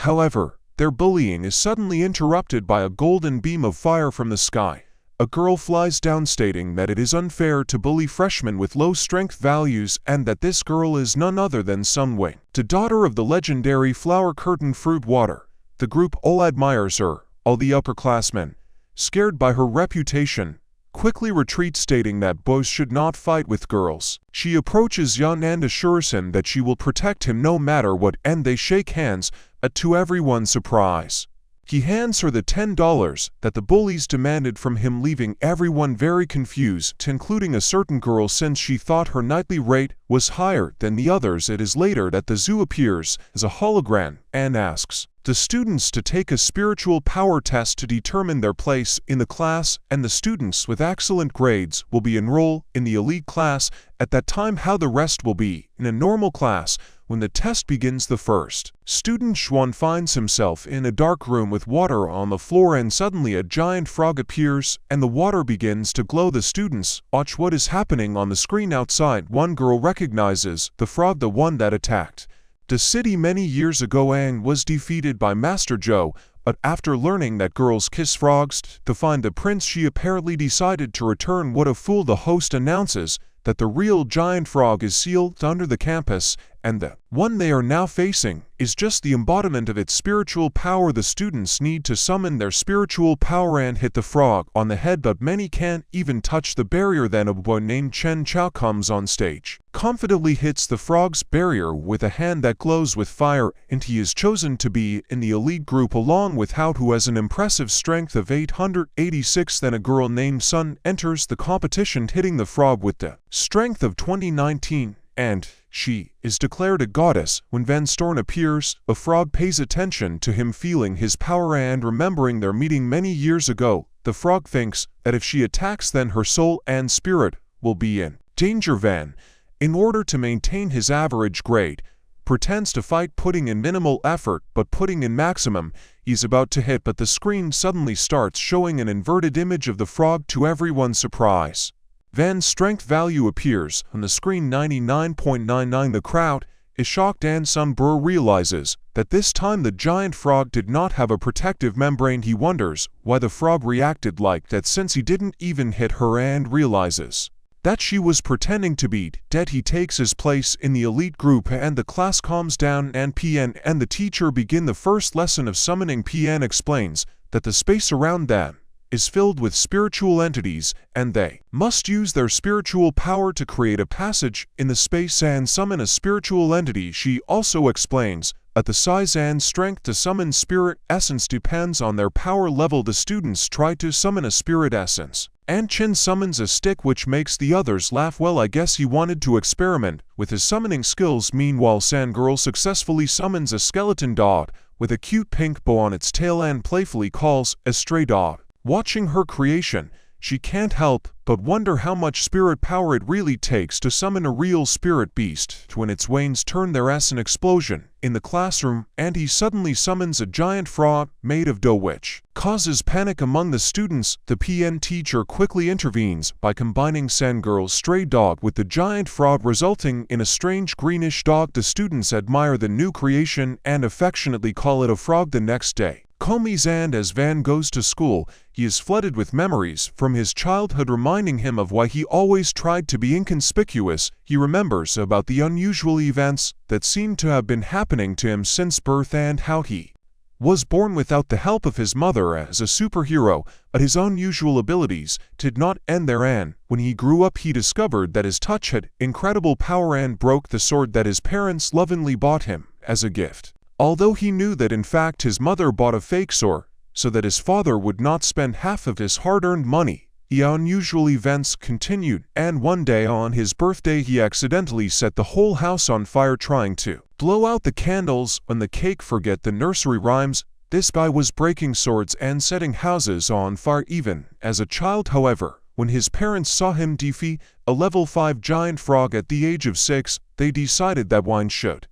However, their bullying is suddenly interrupted by a golden beam of fire from the sky. A girl flies down stating that it is unfair to bully freshmen with low strength values and that this girl is none other than Sun Wing, the daughter of the legendary Flower Curtain Fruit Water. The group all admires her, all the upperclassmen, scared by her reputation, quickly retreat stating that boys should not fight with girls. She approaches Yan and assures him that she will protect him no matter what, and they shake hands, to everyone's surprise. He hands her the $10 that the bullies demanded from him, leaving everyone very confused, including a certain girl, since she thought her nightly rate was higher than the others. It is later that the zoo appears as a hologram and asks the students to take a spiritual power test to determine their place in the class, and the students with excellent grades will be enrolled in the elite class. At that time, how the rest will be in a normal class. When the test begins, the first student, Xuan, finds himself in a dark room with water on the floor, and suddenly a giant frog appears and the water begins to glow. The students watch what is happening on the screen outside. One girl recognizes the frog, the one that attacked the city many years ago and was defeated by Master Zhou. But after learning that girls kiss frogs to find the prince, she apparently decided to return. What a fool! The host announces that the real giant frog is sealed under the campus, and the one they are now facing is just the embodiment of its spiritual power. The students need to summon their spiritual power and hit the frog on the head, but many can't even touch the barrier. Then a boy named Chen Chao comes on stage, confidently hits the frog's barrier with a hand that glows with fire, and he is chosen to be in the elite group along with Hao, who has an impressive strength of 886. Then a girl named Sun enters the competition, hitting the frog with the strength of 2019, and she is declared a goddess. When Van Storn appears, a frog pays attention to him, feeling his power and remembering their meeting many years ago. The frog thinks that if she attacks, then her soul and spirit will be in danger. Van, in order to maintain his average grade, pretends to fight, putting in minimal effort but putting in maximum. He's about to hit, but the screen suddenly starts showing an inverted image of the frog to everyone's surprise. Van's strength value appears on the screen, 99.99. The crowd is shocked and Sun Bro realizes that this time the giant frog did not have a protective membrane. He wonders why the frog reacted like that since he didn't even hit her, and realizes that she was pretending to be dead. He takes his place in the elite group and the class calms down, and PN and the teacher begin the first lesson of summoning. PN explains that the space around them is filled with spiritual entities, and they must use their spiritual power to create a passage in the space and summon a spiritual entity. She also explains that the size and strength to summon spirit essence depends on their power level. The students try to summon a spirit essence, and Chin summons a stick, which makes the others laugh. Well, I guess he wanted to experiment with his summoning skills. Meanwhile, Sangirl successfully summons a skeleton dog with a cute pink bow on its tail and playfully calls a stray dog. Watching her creation, she can't help but wonder how much spirit power it really takes to summon a real spirit beast. When its wings turn their S, an explosion in the classroom, and he suddenly summons a giant frog made of dough, which causes panic among the students. The PN teacher quickly intervenes by combining Sangirl's stray dog with the giant frog, resulting in a strange greenish dog. The students admire the new creation and affectionately call it a frog. The next day comes, and as Van goes to school, he is flooded with memories from his childhood, reminding him of why he always tried to be inconspicuous. He remembers about the unusual events that seemed to have been happening to him since birth, and how he was born without the help of his mother as a superhero, but his unusual abilities did not end there, and when he grew up he discovered that his touch had incredible power and broke the sword that his parents lovingly bought him as a gift. Although he knew that in fact his mother bought a fake sword so that his father would not spend half of his hard-earned money, the unusual events continued, and one day on his birthday he accidentally set the whole house on fire trying to blow out the candles on the cake. Forget the nursery rhymes. This guy was breaking swords and setting houses on fire even as a child. However, when his parents saw him defeat a level 5 giant frog at the age of 6, they decided that wine should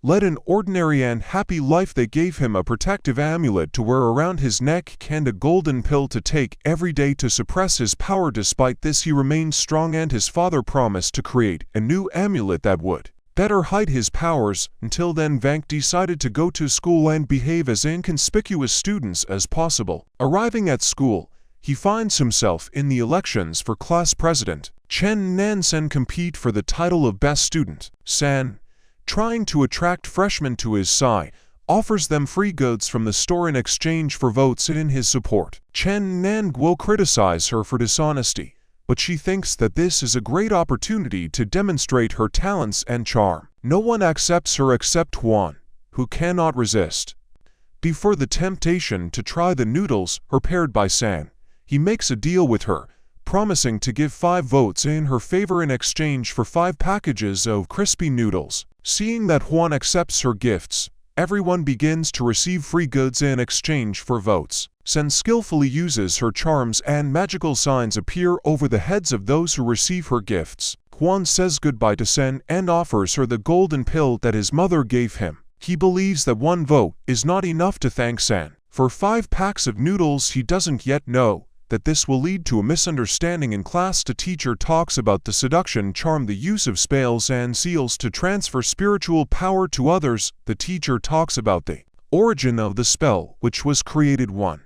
led an ordinary and happy life. They gave him a protective amulet to wear around his neck and a golden pill to take every day to suppress his power. Despite this, he remained strong, and his father promised to create a new amulet that would better hide his powers. Until then, Vank decided to go to school and behave as inconspicuous students as possible. Arriving at school, he finds himself in the elections for class president. Chen and Nan-sen compete for the title of best student. San, trying to attract freshmen to his side, offers them free goods from the store in exchange for votes in his support. Chen Nan will criticize her for dishonesty, but she thinks that this is a great opportunity to demonstrate her talents and charm. No one accepts her except Huan, who cannot resist. Before the temptation to try the noodles prepared by San, he makes a deal with her, promising to give 5 votes in her favor in exchange for 5 packages of crispy noodles. Seeing that Huan accepts her gifts, everyone begins to receive free goods in exchange for votes. Sen skillfully uses her charms and magical signs appear over the heads of those who receive her gifts. Huan says goodbye to Sen and offers her the golden pill that his mother gave him. He believes that 1 vote is not enough to thank Sen for 5 packs of noodles. He doesn't yet know that this will lead to a misunderstanding in class. The teacher talks about the seduction charm, the use of spells and seals to transfer spiritual power to others. The teacher talks about the origin of the spell, which was created 10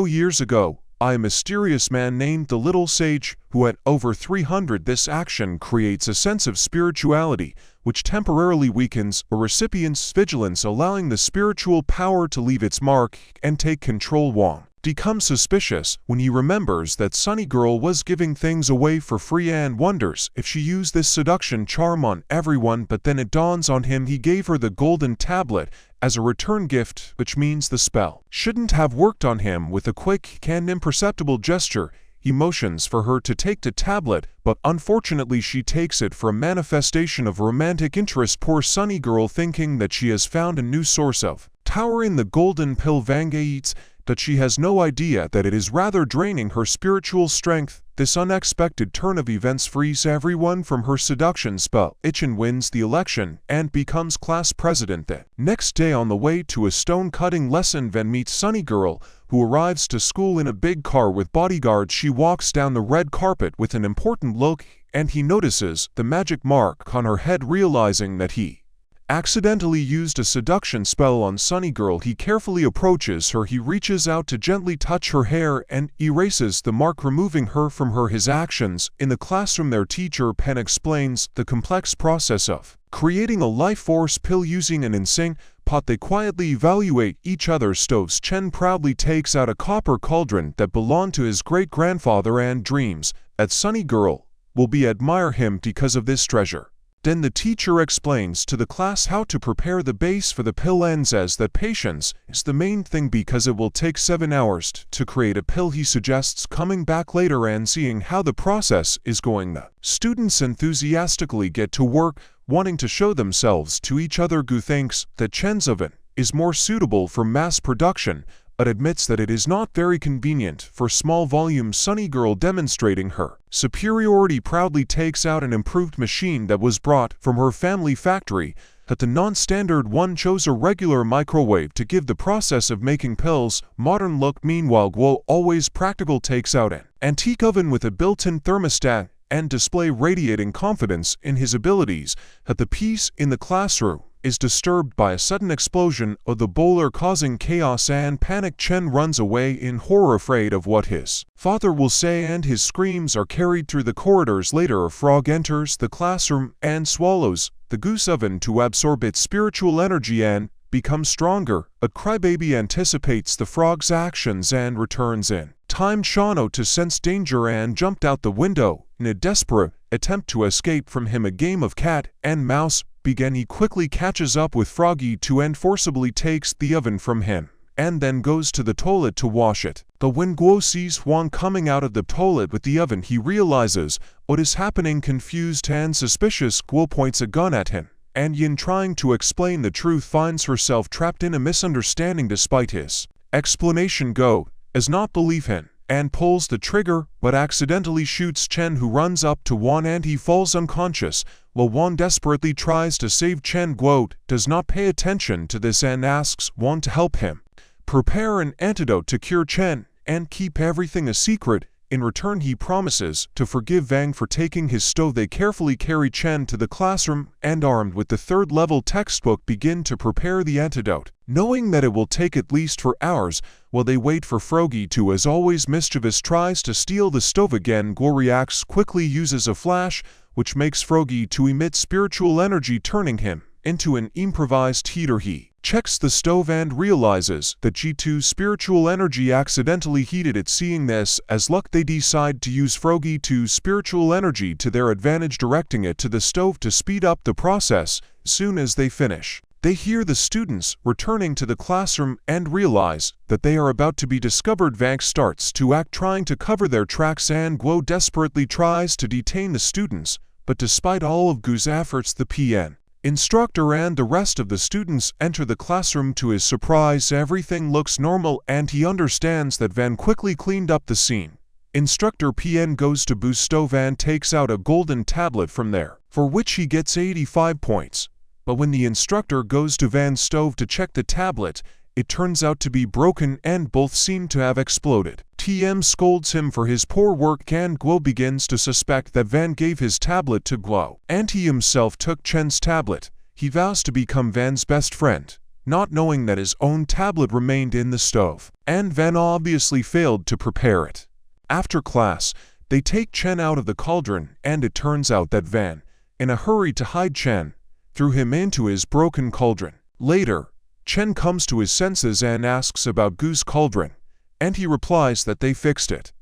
years ago by a mysterious man named the Little Sage, who had over 300. This action creates a sense of spirituality, which temporarily weakens a recipient's vigilance, allowing the spiritual power to leave its mark and take control. Wang becomes suspicious when he remembers that Sunny Girl was giving things away for free and wonders if she used this seduction charm on everyone, but then it dawns on him he gave her the golden tablet as a return gift, which means the spell shouldn't have worked on him. With a quick and imperceptible gesture, he motions for her to take the tablet, but unfortunately she takes it for a manifestation of romantic interest. Poor Sunny Girl, thinking that she has found a new source of power in the golden pill Vange eats, that she has no idea that it is rather draining her spiritual strength. This unexpected turn of events frees everyone from her seduction spell. Ichen wins the election and becomes class president. The next day, on the way to a stone-cutting lesson, Ven meets Sunny Girl, who arrives to school in a big car with bodyguards. She walks down the red carpet with an important look, and he notices the magic mark on her head. Realizing that he accidentally used a seduction spell on Sunny Girl, he carefully approaches her. He reaches out to gently touch her hair and erases the mark, removing her from his actions. In the classroom, their teacher Pen explains the complex process of creating a life force pill using an insane pot. They quietly evaluate each other's stoves. Chen proudly takes out a copper cauldron that belonged to his great-grandfather and dreams that Sunny Girl will admire him because of this treasure. Then the teacher explains to the class how to prepare the base for the pill and says that patience is the main thing because it will take 7 hours to create a pill. He suggests coming back later and seeing how the process is going. The students enthusiastically get to work, wanting to show themselves to each other. Gu thinks that Chen's oven is more suitable for mass production, but admits that it is not very convenient for small volumes. Sunny Girl, demonstrating her superiority, proudly takes out an improved machine that was brought from her family factory. That the non-standard one chose a regular microwave to give the process of making pills modern look. Meanwhile, Guo, always practical, takes out an antique oven with a built-in thermostat and display, radiating confidence in his abilities. That the peace in the classroom is disturbed by a sudden explosion of the boiler, causing chaos and panic. Chen runs away in horror, afraid of what his father will say, and his screams are carried through the corridors. Later, a frog enters the classroom and swallows the goose oven to absorb its spiritual energy and become stronger. A crybaby anticipates the frog's actions and returns in time. Shano, to sense danger and jumped out the window in a desperate attempt to escape from him. A game of cat and mouse began. He quickly catches up with Froggy too and forcibly takes the oven from him, and then goes to the toilet to wash it. But when Guo sees Huang coming out of the toilet with the oven, he realizes what is happening. Confused and suspicious, Guo points a gun at him, and Yin, trying to explain the truth, finds herself trapped in a misunderstanding. Despite his explanation, Guo does not believe him and pulls the trigger, but accidentally shoots Chen, who runs up to Wan and he falls unconscious. While Wan desperately tries to save Chen, Guo does not pay attention to this and asks Wan to help him prepare an antidote to cure Chen and keep everything a secret. In return, he promises to forgive Vang for taking his stove. They carefully carry Chen to the classroom and, armed with the third-level textbook, begin to prepare the antidote. Knowing that it will take at least 4 hours, while they wait for Froggy to, as always, mischievous tries to steal the stove again. Guo reacts quickly, uses a flash, which makes Froggy to emit spiritual energy, turning him into an improvised heater. He checks the stove and realizes that G2's spiritual energy accidentally heated it. Seeing this as luck, they decide to use Froggy 2's spiritual energy to their advantage, directing it to the stove to speed up the process. As soon as they finish, they hear the students returning to the classroom and realize that they are about to be discovered. Vang starts to act, trying to cover their tracks, and Guo desperately tries to detain the students, but despite all of Gu's efforts, the PN instructor and the rest of the students enter the classroom. To his surprise, everything looks normal and he understands that Van quickly cleaned up the scene. Instructor PN goes to Bu's stove and takes out a golden tablet from there, for which he gets 85 points. But when the instructor goes to Van's stove to check the tablet, it turns out to be broken and both seem to have exploded. TM scolds him for his poor work and Guo begins to suspect that Van gave his tablet to Guo, and he himself took Chen's tablet. He vows to become Van's best friend, not knowing that his own tablet remained in the stove, and Van obviously failed to prepare it. After class, they take Chen out of the cauldron, and it turns out that Van, in a hurry to hide Chen, threw him into his broken cauldron. Later, Chen comes to his senses and asks about Gu's cauldron, and he replies that they fixed it.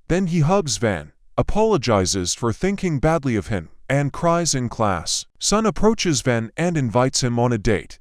Then he hugs Van, apologizes for thinking badly of him, and cries in class. Sun approaches Van and invites him on a date,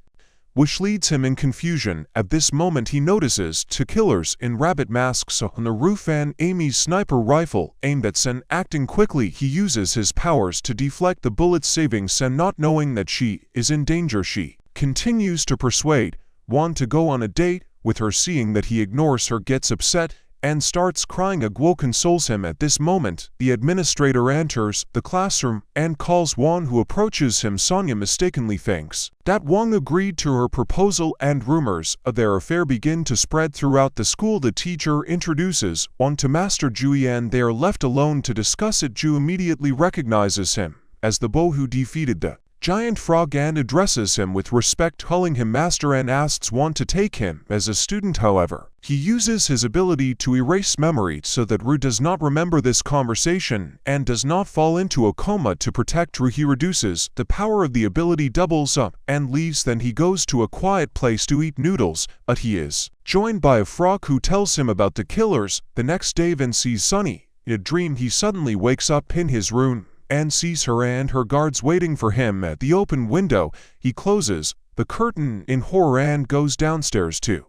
which leads him in confusion. At this moment, he notices 2 killers in rabbit masks on the roof and Amy's sniper rifle aimed at Sen. Acting quickly, he uses his powers to deflect the bullets, saving Sen. Not knowing that she is in danger, she continues to persuade Wan to go on a date with her. Seeing that he ignores her, gets upset and starts crying. Guo consoles him. At this moment, the administrator enters the classroom and calls Wan, who approaches him. Sonia mistakenly thinks that Wang agreed to her proposal, and rumors of their affair begin to spread throughout the school. The teacher introduces Wang to Master Jui and they are left alone to discuss it. Ju immediately recognizes him as the Bo who defeated the giant frog and addresses him with respect, calling him master, and asks Wan to take him as a student. However, he uses his ability to erase memory so that Ru does not remember this conversation and does not fall into a coma. To protect Ru, he reduces the power of the ability, doubles up, and leaves. Then he goes to a quiet place to eat noodles, but he is joined by a frog who tells him about the killers. The next day, Van sees Sunny. In a dream, he suddenly wakes up in his room and sees her and her guards waiting for him at the open window. He closes the curtain in horror and goes downstairs to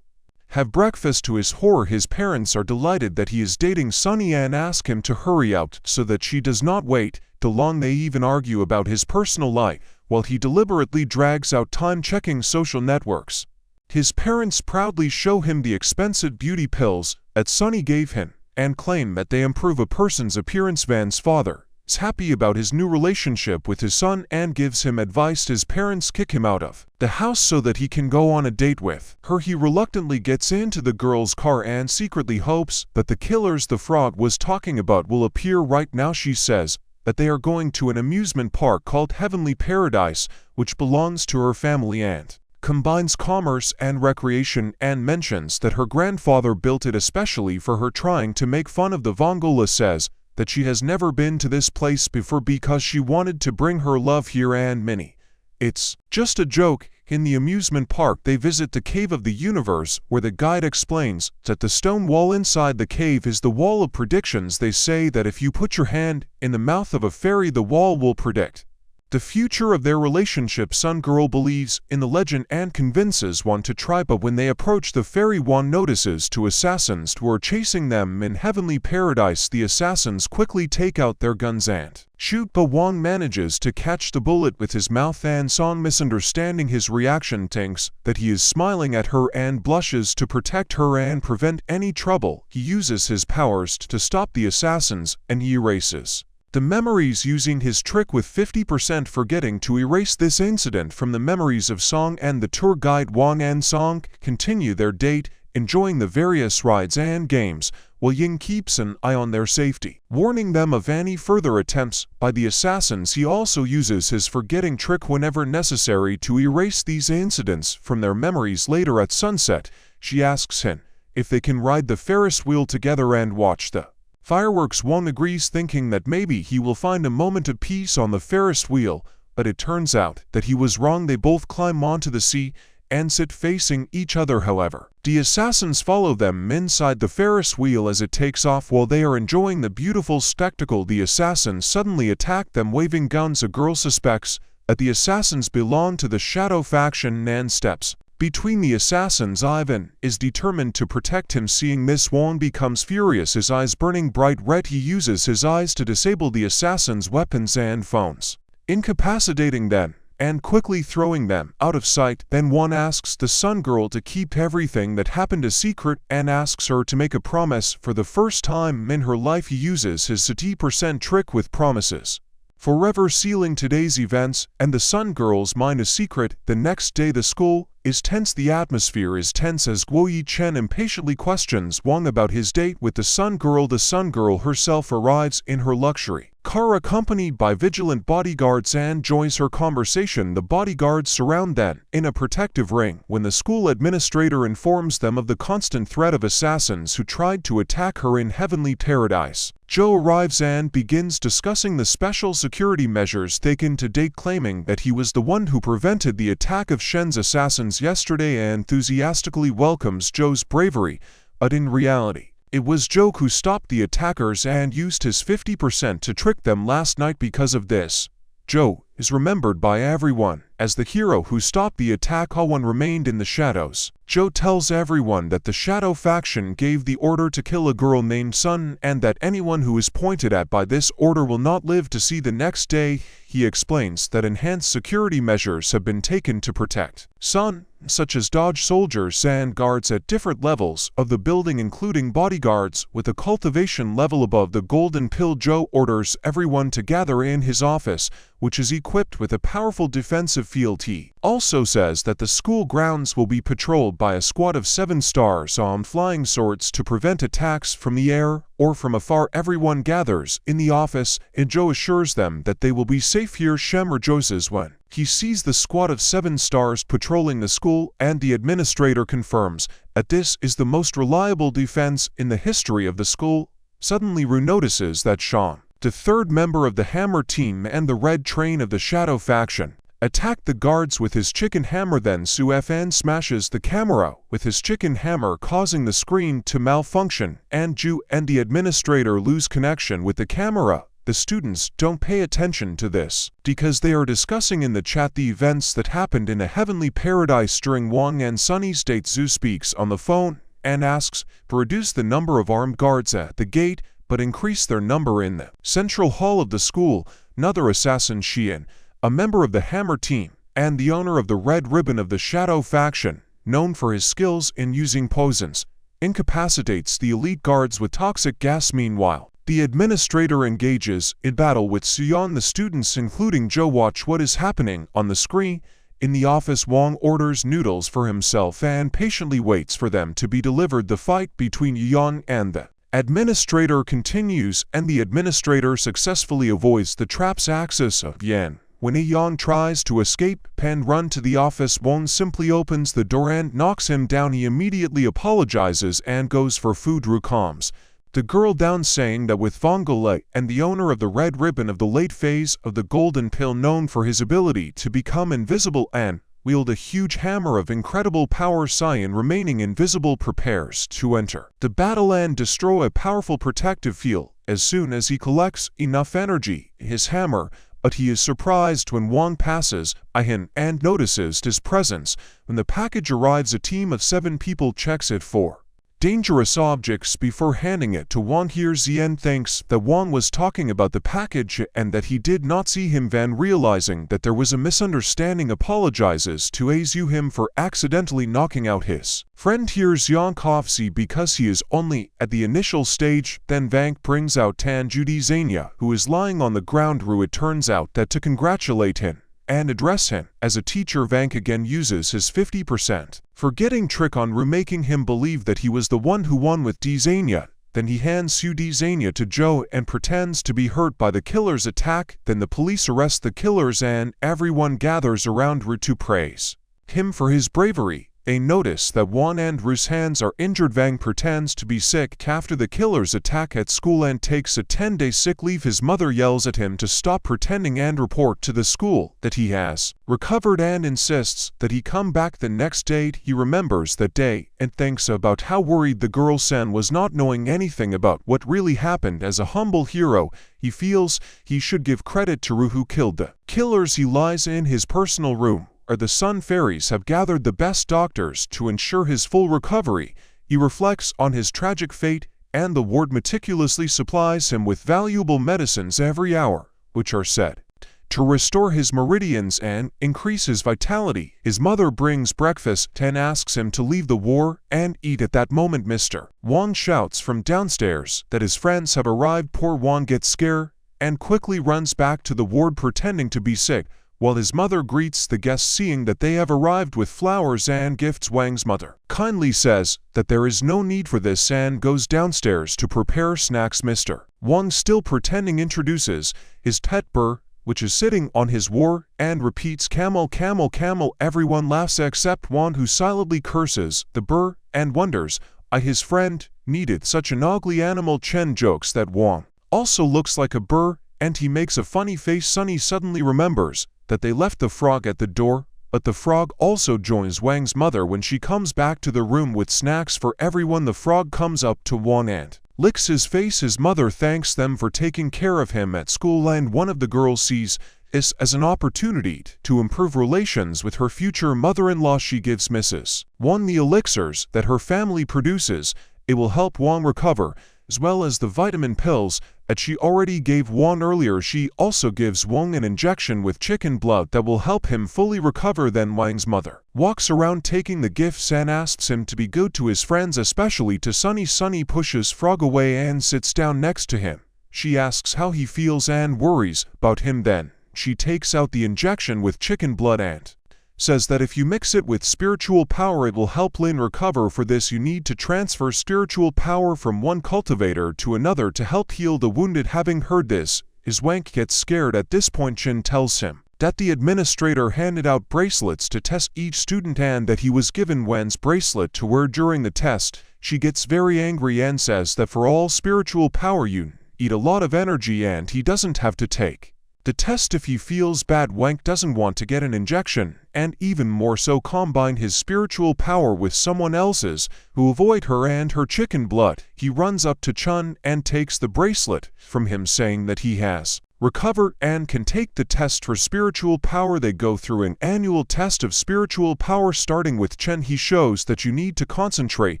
have breakfast. To his horror, his parents are delighted that he is dating Sunny and ask him to hurry out so that she does not wait too long. They even argue about his personal life while he deliberately drags out time checking social networks. His parents proudly show him the expensive beauty pills that Sunny gave him and claim that they improve a person's appearance. Van's father is happy about his new relationship with his son and gives him advice. His parents kick him out of the house so that he can go on a date with her. He reluctantly gets into the girl's car and secretly hopes that the killers the frog was talking about will appear right now. She says that they are going to an amusement park called Heavenly Paradise, which belongs to her family and combines commerce and recreation, and mentions that her grandfather built it especially for her. Trying to make fun of the Vongola, says that she has never been to this place before because she wanted to bring her love here and Minnie. It's just a joke. In the amusement park, they visit the Cave of the Universe, where the guide explains that the stone wall inside the cave is the wall of predictions. They say that if you put your hand in the mouth of a fairy, the wall will predict the future of their relationship. Sun Girl believes in the legend and convinces Wan to try, but when they approach the fairy, Wan notices 2 assassins who are chasing them in Heavenly Paradise. The assassins quickly take out their guns and shoot, but Wan manages to catch the bullet with his mouth, and Song, misunderstanding his reaction, thinks that he is smiling at her and blushes. To protect her and prevent any trouble, he uses his powers to stop the assassins, and he erases the memories using his trick with 50%, forgetting to erase this incident from the memories of Song and the tour guide. Wang and Song continue their date enjoying the various rides and games, while Ying keeps an eye on their safety. Warning them of any further attempts by the assassins, he also uses his forgetting trick whenever necessary to erase these incidents from their memories. Later at sunset, she asks him if they can ride the Ferris wheel together and watch the fireworks. Wong agrees, thinking that maybe he will find a moment of peace on the Ferris wheel, but it turns out that he was wrong. They both climb onto the sea and sit facing each other. However, the assassins follow them inside the Ferris wheel as it takes off. While they are enjoying the beautiful spectacle, the assassins suddenly attack them waving guns. A girl suspects that the assassins belong to the Shadow faction and steps between the assassins. Ivan is determined to protect him. Seeing this, Wong becomes furious, his eyes burning bright red. He uses his eyes to disable the assassins' weapons and phones, incapacitating them and quickly throwing them out of sight. Then Wong asks the Sun Girl to keep everything that happened a secret and asks her to make a promise. For the first time in her life, he uses his 60% trick with promises, forever sealing today's events and the Sun Girl's mind a secret. The next day, the school is tense. The atmosphere is tense as Guo Yichen impatiently questions Wong about his date with the Sun Girl. The Sun Girl herself arrives in her luxury car accompanied by vigilant bodyguards and joins her conversation. The bodyguards surround them in a protective ring when the school administrator informs them of the constant threat of assassins who tried to attack her in Heavenly Paradise. Joe arrives and begins discussing the special security measures taken to date, claiming that he was the one who prevented the attack of Shen's assassins yesterday and enthusiastically welcomes Joe's bravery, but in reality, it was Joe who stopped the attackers and used his 50% to trick them last night. Because of this, Joe is remembered by everyone as the hero who stopped the attack. All one remained in the shadows. Joe tells everyone that the Shadow faction gave the order to kill a girl named Sun and that anyone who is pointed at by this order will not live to see the next day. He explains that enhanced security measures have been taken to protect Sun, such as dodge soldiers and guards at different levels of the building, including bodyguards with a cultivation level above the Golden Pill. Joe orders everyone to gather in his office, which is equipped with a powerful defensive field. He also says that the school grounds will be patrolled by a squad of 7 stars on flying swords to prevent attacks from the air or from afar. Everyone gathers in the office and Joe assures them that they will be safe here. Shem rejoices when he sees the squad of 7 stars patrolling the school, and the administrator confirms that this is the most reliable defense in the history of the school. Suddenly Rue notices that Sean, the third member of the Hammer team and the Red Train of the Shadow faction, attacked the guards with his chicken hammer. Then Su Fan smashes the camera with his chicken hammer, causing the screen to malfunction, and Ju and the administrator lose connection with the camera. The students don't pay attention to this because they are discussing in the chat the events that happened in a Heavenly Paradise during Wong and Sunny's date. Zhu speaks on the phone and asks to reduce the number of armed guards at the gate, but increase their number in the central hall of the school. Another assassin, Xian, a member of the Hammer team and the owner of the Red Ribbon of the Shadow faction, known for his skills in using poisons, incapacitates the elite guards with toxic gas. Meanwhile, the administrator engages in battle with Suyan. The students, including Joe, watch what is happening on the screen. In the office, Wong orders noodles for himself and patiently waits for them to be delivered. The fight between Yang and the administrator continues, and the administrator successfully avoids the trap's axis of Yan. When Yang tries to escape and run to the office, Wong simply opens the door and knocks him down. He immediately apologizes and goes for food. Ru calms the girl down, saying that with Vongole and the owner of the Red Ribbon of the late phase of the Golden Pill, known for his ability to become invisible and wield a huge hammer of incredible power, Cyan, remaining invisible, prepares to enter the battle and destroy a powerful protective field as soon as he collects enough energy. His hammer, but he is surprised when Wong passes by him and notices his presence. When the package arrives, a team of 7 people checks it for dangerous objects before handing it to Wong. Here Zien thinks that Wong was talking about the package and that he did not see him. Van, realizing that there was a misunderstanding, apologizes to Azu him for accidentally knocking out his friend. Hears Yankovsky because he is only at the initial stage. Then Vank brings out Tan Judy Zania, who is lying on the ground. It turns out that to congratulate him and address him. As a teacher, Vank again uses his 50% forgetting trick on Ru, making him believe that he was the one who won with Dzania. Then he hands Su Dzania to Joe and pretends to be hurt by the killer's attack. Then the police arrest the killers and everyone gathers around Ru to praise him for his bravery. They notice that Juan and Ru's hands are injured. Vang pretends to be sick after the killer's attack at school and takes a 10-day sick leave. His mother yells at him to stop pretending and report to the school that he has recovered and insists that he come back the next day. He remembers that day and thinks about how worried the girl Sen was not knowing anything about what really happened. As a humble hero, he feels he should give credit to Ru who killed the killers. He lies in his personal room, or the Sun Fairies have gathered the best doctors to ensure his full recovery. He reflects on his tragic fate, and the ward meticulously supplies him with valuable medicines every hour, which are said to restore his meridians and increase his vitality. His mother brings breakfast and asks him to leave the war and eat. At that moment, Mr. Wang shouts from downstairs that his friends have arrived. Poor Wang gets scared and quickly runs back to the ward pretending to be sick, while his mother greets the guests seeing that they have arrived with flowers and gifts. Wang's mother kindly says that there is no need for this and goes downstairs to prepare snacks. Mr. Wang, still pretending, introduces his pet bird, which is sitting on his war, and repeats camel, camel, camel. Everyone laughs except Wang, who silently curses the bird and wonders why his friend needed such an ugly animal. Chen jokes that Wang also looks like a bird, and he makes a funny face. Sunny suddenly remembers that they left the frog at the door, but the frog also joins Wang's mother when she comes back to the room with snacks for everyone. The frog comes up to Wang and licks his face. His mother thanks them for taking care of him at school, and one of the girls sees this as an opportunity to improve relations with her future mother-in-law. She gives Mrs. Wang the elixirs that her family produces. It will help Wang recover, as well as the vitamin pills that she already gave Wang earlier. She also gives Wang an injection with chicken blood that will help him fully recover. Then Wang's mother walks around taking the gifts and asks him to be good to his friends, especially to Sunny. Sunny pushes Frog away and sits down next to him. She asks how he feels and worries about him. Then she takes out the injection with chicken blood and says that if you mix it with spiritual power, it will help Lin recover. For this, you need to transfer spiritual power from one cultivator to another to help heal the wounded. Having heard this, his Wank gets scared. At this point, Chin tells him that the administrator handed out bracelets to test each student and that he was given Wen's bracelet to wear during the test. She gets very angry and says that for all spiritual power you need a lot of energy and he doesn't have to take the test if he feels bad. Wank doesn't want to get an injection, and even more so combine his spiritual power with someone else's, who avoid her and her chicken blood. He runs up to Chun and takes the bracelet from him, saying that he has recovered and can take the test for spiritual power. They go through an annual test of spiritual power. Starting with Chen, he shows that you need to concentrate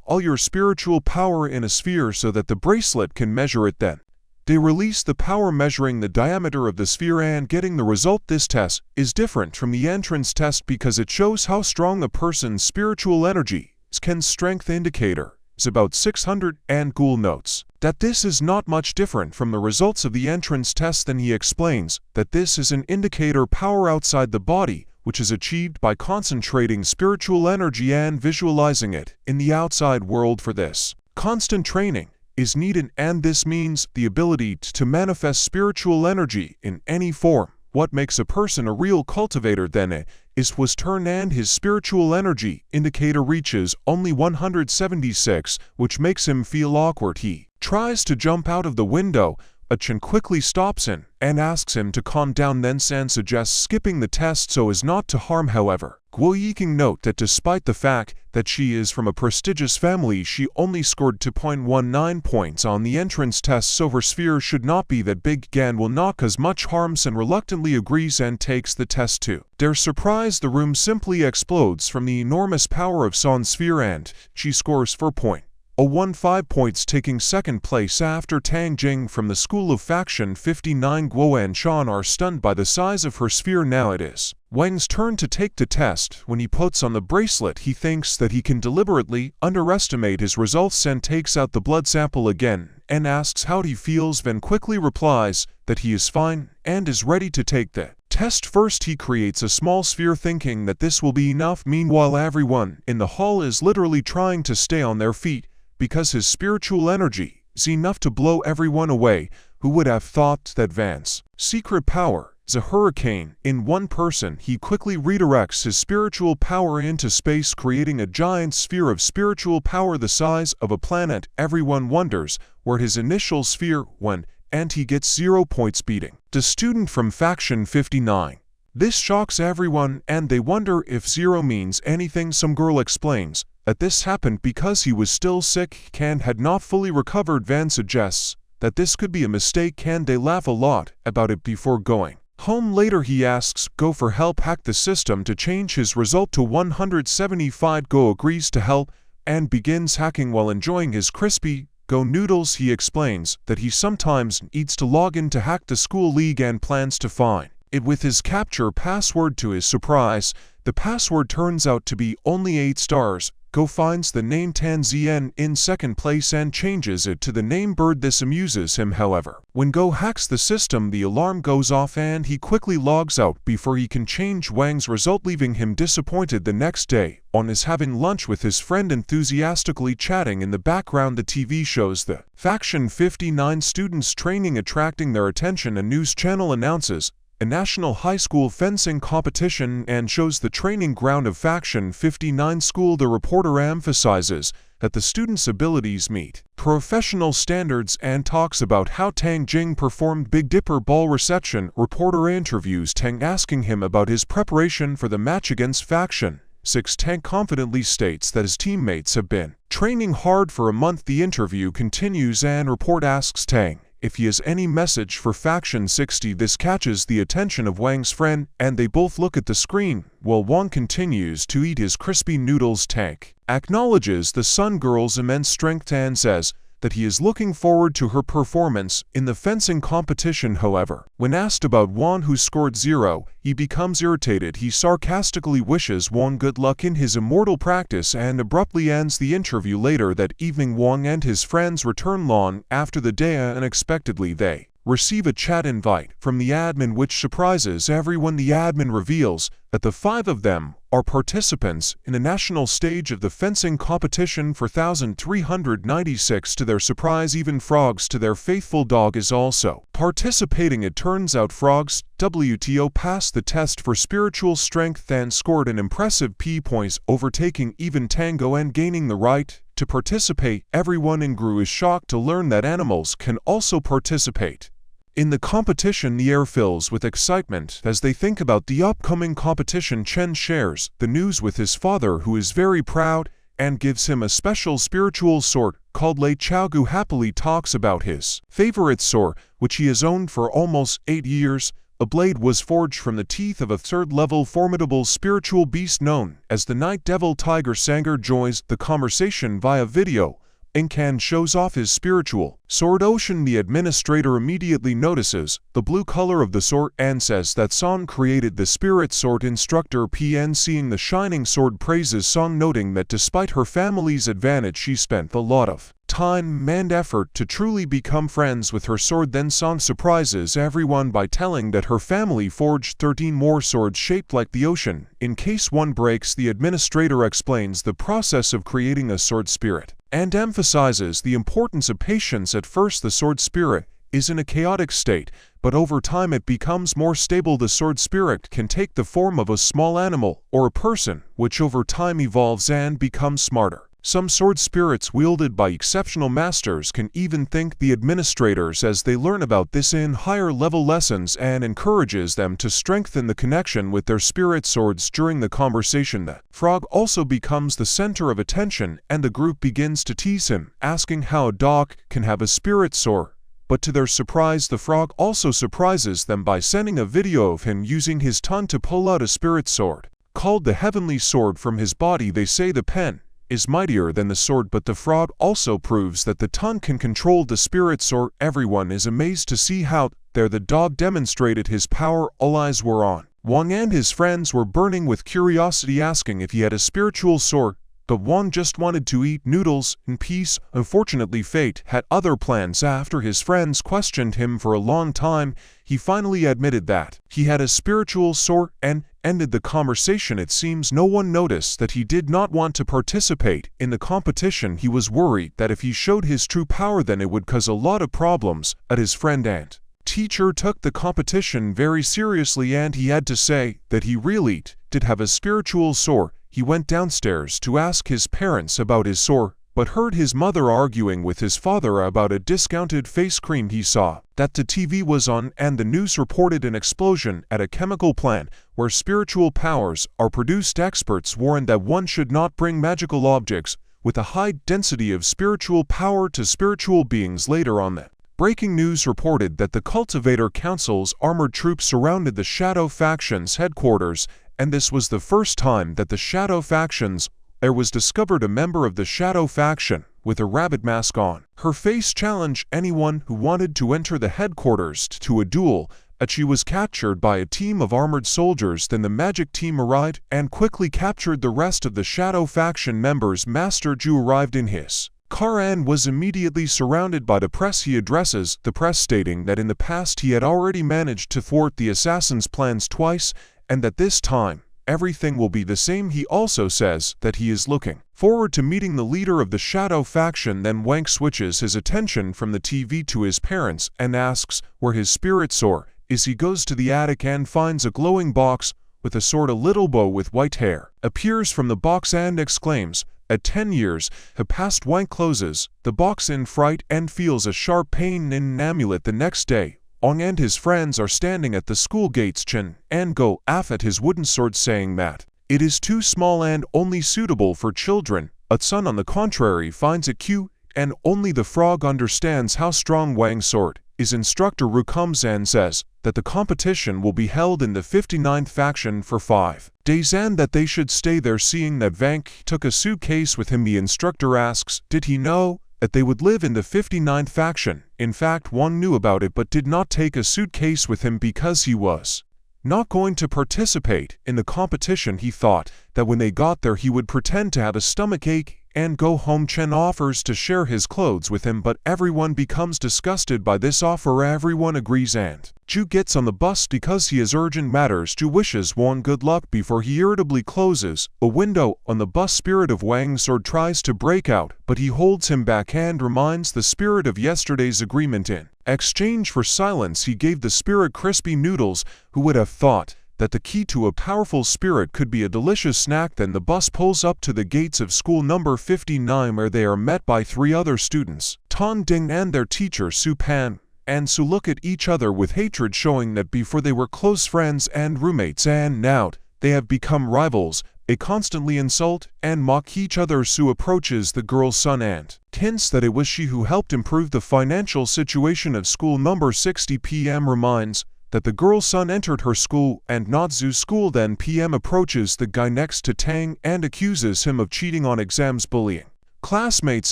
all your spiritual power in a sphere so that the bracelet can measure it. Then they release the power measuring the diameter of the sphere and getting the result. This test is different from the entrance test because it shows how strong a person's spiritual energy is. Ken's strength indicator is about 600, and Ghoul notes that this is not much different from the results of the entrance test. Then he explains that this is an indicator power outside the body, which is achieved by concentrating spiritual energy and visualizing it in the outside world. For this, constant training is needed, and this means the ability to manifest spiritual energy in any form. What makes a person a real cultivator then is was turn, and his spiritual energy indicator reaches only 176, which makes him feel awkward. He tries to jump out of the window, but Chen quickly stops him and asks him to calm down. Then San suggests skipping the test so as not to harm. However, Guo Yiking note that despite the fact that she is from a prestigious family, she only scored 2.19 points on the entrance test, so her sphere should not be that big. Gan will not cause much harm. Sen reluctantly agrees and takes the test too. Their surprise, the room simply explodes from the enormous power of San's sphere and she scores 4.0. won 5 points, taking second place after Tang Jing from the school of Faction 59. Guo and Shan are stunned by the size of her sphere. Now it is Wang's turn to take the test. When he puts on the bracelet, he thinks that he can deliberately underestimate his results and takes out the blood sample again and asks how he feels, then quickly replies that he is fine and is ready to take the test. First, he creates a small sphere thinking that this will be enough. Meanwhile, everyone in the hall is literally trying to stay on their feet because his spiritual energy is enough to blow everyone away. Who would have thought that Van's secret power is a hurricane in one person? He quickly redirects his spiritual power into space, creating a giant sphere of spiritual power the size of a planet. Everyone wonders where his initial sphere went, and he gets 0 points, beating the student from Faction 59. This shocks everyone, and they wonder if 0 means anything. Some girl explains that this happened because he was still sick and had not fully recovered. Van suggests that this could be a mistake, and they laugh a lot about it before going home. Later, he asks Go for help hack the system to change his result to 175. Go agrees to help and begins hacking while enjoying his crispy Go noodles. He explains that he sometimes needs to log in to hack the school league and plans to find it with his capture password. To his surprise, the password turns out to be only 8 stars. Go finds the name Tan Zien in second place and changes it to the name Bird. This amuses him, however. When Go hacks the system, the alarm goes off and he quickly logs out before he can change Wang's result, leaving him disappointed. The next day, On is having lunch with his friend, enthusiastically chatting. In the background, the TV shows the Faction 59 students training, attracting their attention. A news channel announces a national high school fencing competition and shows the training ground of Faction 59 school. The reporter emphasizes that the students' abilities meet professional standards and talks about how Tang Jing performed Big Dipper ball reception. Reporter interviews Tang, asking him about his preparation for the match against Faction 6. Tang confidently states that his teammates have been training hard for a month. The interview continues and report asks Tang if he has any message for Faction 60. This catches the attention of Wang's friend, and they both look at the screen while Wang continues to eat his crispy noodles. Tang acknowledges the Sun Girl's immense strength and says that he is looking forward to her performance in the fencing competition. However, when asked about Wang, who scored 0, he becomes irritated. He sarcastically wishes Wang good luck in his immortal practice and abruptly ends the interview. Later that evening, Wang and his friends return long after the day. Unexpectedly, they receive a chat invite from the admin, which surprises everyone. The admin reveals that the 5 of them are participants in the national stage of the fencing competition for 1396. To their surprise, even Frogs, to their faithful dog, is also participating. It turns out Frogs WTO passed the test for spiritual strength and scored an impressive P points, overtaking even Tango and gaining the right to participate. Everyone in Gru is shocked to learn that animals can also participate in the competition. The air fills with excitement as they think about the upcoming competition. Chen shares the news with his father, who is very proud and gives him a special spiritual sword called Lei Chaogu. Happily talks about his favorite sword, which he has owned for almost 8 years. A blade was forged from the teeth of a 3rd-level formidable spiritual beast known as the Night Devil. Tiger Sanger joins the conversation via video. Incan shows off his spiritual sword. Ocean, the administrator, immediately notices the blue color of the sword and says that Song created the spirit sword. Instructor PN, seeing the shining sword, praises Song, noting that despite her family's advantage, she spent a lot of time and effort to truly become friends with her sword. Then Song surprises everyone by telling that her family forged 13 more swords shaped like the ocean in case one breaks. The administrator explains the process of creating a sword spirit and emphasizes the importance of patience. At first, the sword spirit is in a chaotic state, but over time it becomes more stable. The sword spirit can take the form of a small animal or a person, which over time evolves and becomes smarter. Some sword spirits wielded by exceptional masters can even think. The administrators, as they learn about this in higher level lessons, and encourages them to strengthen the connection with their spirit swords. During the conversation, the frog also becomes the center of attention, and the group begins to tease him, asking how a dog can have a spirit sword. But to their surprise, the frog also surprises them by sending a video of him using his tongue to pull out a spirit sword called the Heavenly Sword from his body. They say the pen is mightier than the sword, but the fraud also proves that the tongue can control the spirit soar. Everyone is amazed to see how there the dog demonstrated his power. All eyes were on Wang, and his friends were burning with curiosity, asking if he had a spiritual sword. But Wang just wanted to eat noodles in peace. Unfortunately, fate had other plans. After his friends questioned him for a long time, he finally admitted that he had a spiritual sword and ended the conversation. It seems no one noticed that he did not want to participate in the competition. He was worried that if he showed his true power, then it would cause a lot of problems. At his friend and teacher took the competition very seriously, and he had to say that he really did have a spiritual sword. He went downstairs to ask his parents about his sword, but heard his mother arguing with his father about a discounted face cream. He saw that the TV was on, and the news reported an explosion at a chemical plant where spiritual powers are produced. Experts warned that one should not bring magical objects with a high density of spiritual power to spiritual beings. Later on, the breaking news reported that the Cultivator Council's armored troops surrounded the Shadow Faction's headquarters, and this was the first time that the Shadow Factions there was discovered a member of the Shadow Faction with a rabbit mask on. Her face challenged anyone who wanted to enter the headquarters to a duel, but she was captured by a team of armored soldiers. Then the magic team arrived and quickly captured the rest of the Shadow Faction members. Master Ju arrived in his car and was immediately surrounded by the press. He addresses the press, stating that in the past he had already managed to thwart the assassins' plans twice, and that this time everything will be the same. He also says that he is looking forward to meeting the leader of the Shadow Faction. Then Wang switches his attention from the TV to his parents and asks where his spirit sword is. He goes to the attic and finds a glowing box with a sword. A little boy with white hair appears from the box and exclaims, "At 10 years have passed." Wang closes the box in fright and feels a sharp pain in an amulet. The next day, Wang and his friends are standing at the school gates. Chen and Go laugh at his wooden sword, saying that it is too small and only suitable for children. Sun, on the contrary, finds it cute, and only the frog understands how strong Wang's sword is. Instructor Ru comes and says that the competition will be held in the 59th faction for 5 days and that they should stay there. Seeing that Wang took a suitcase with him, the instructor asks, did he know that they would live in the 59th faction? In fact, Wang knew about it but did not take a suitcase with him because he was not going to participate in the competition. He thought that when they got there he would pretend to have a stomach ache and go home. Chen offers to share his clothes with him, but everyone becomes disgusted by this offer. Everyone agrees and Ju gets on the bus because he has urgent matters. Ju wishes Wang good luck before he irritably closes a window on the bus. Spirit of Wang's sword tries to break out, but he holds him back and reminds the spirit of yesterday's agreement. In exchange for silence, he gave the spirit crispy noodles. Who would have thought that the key to a powerful spirit could be a delicious snack? Then the bus pulls up to the gates of school number 59, where they are met by 3 other students, Tan Ding and their teacher Su Pan and Su. Look at each other with hatred, showing that before they were close friends and roommates, and now they have become rivals. They constantly insult and mock each other. Su approaches the girl's son and hints that it was she who helped improve the financial situation of school number 60. PM reminds that the girl's son entered her school and not Zu's school. Then PM approaches the guy next to Tang and accuses him of cheating on exams, bullying classmates,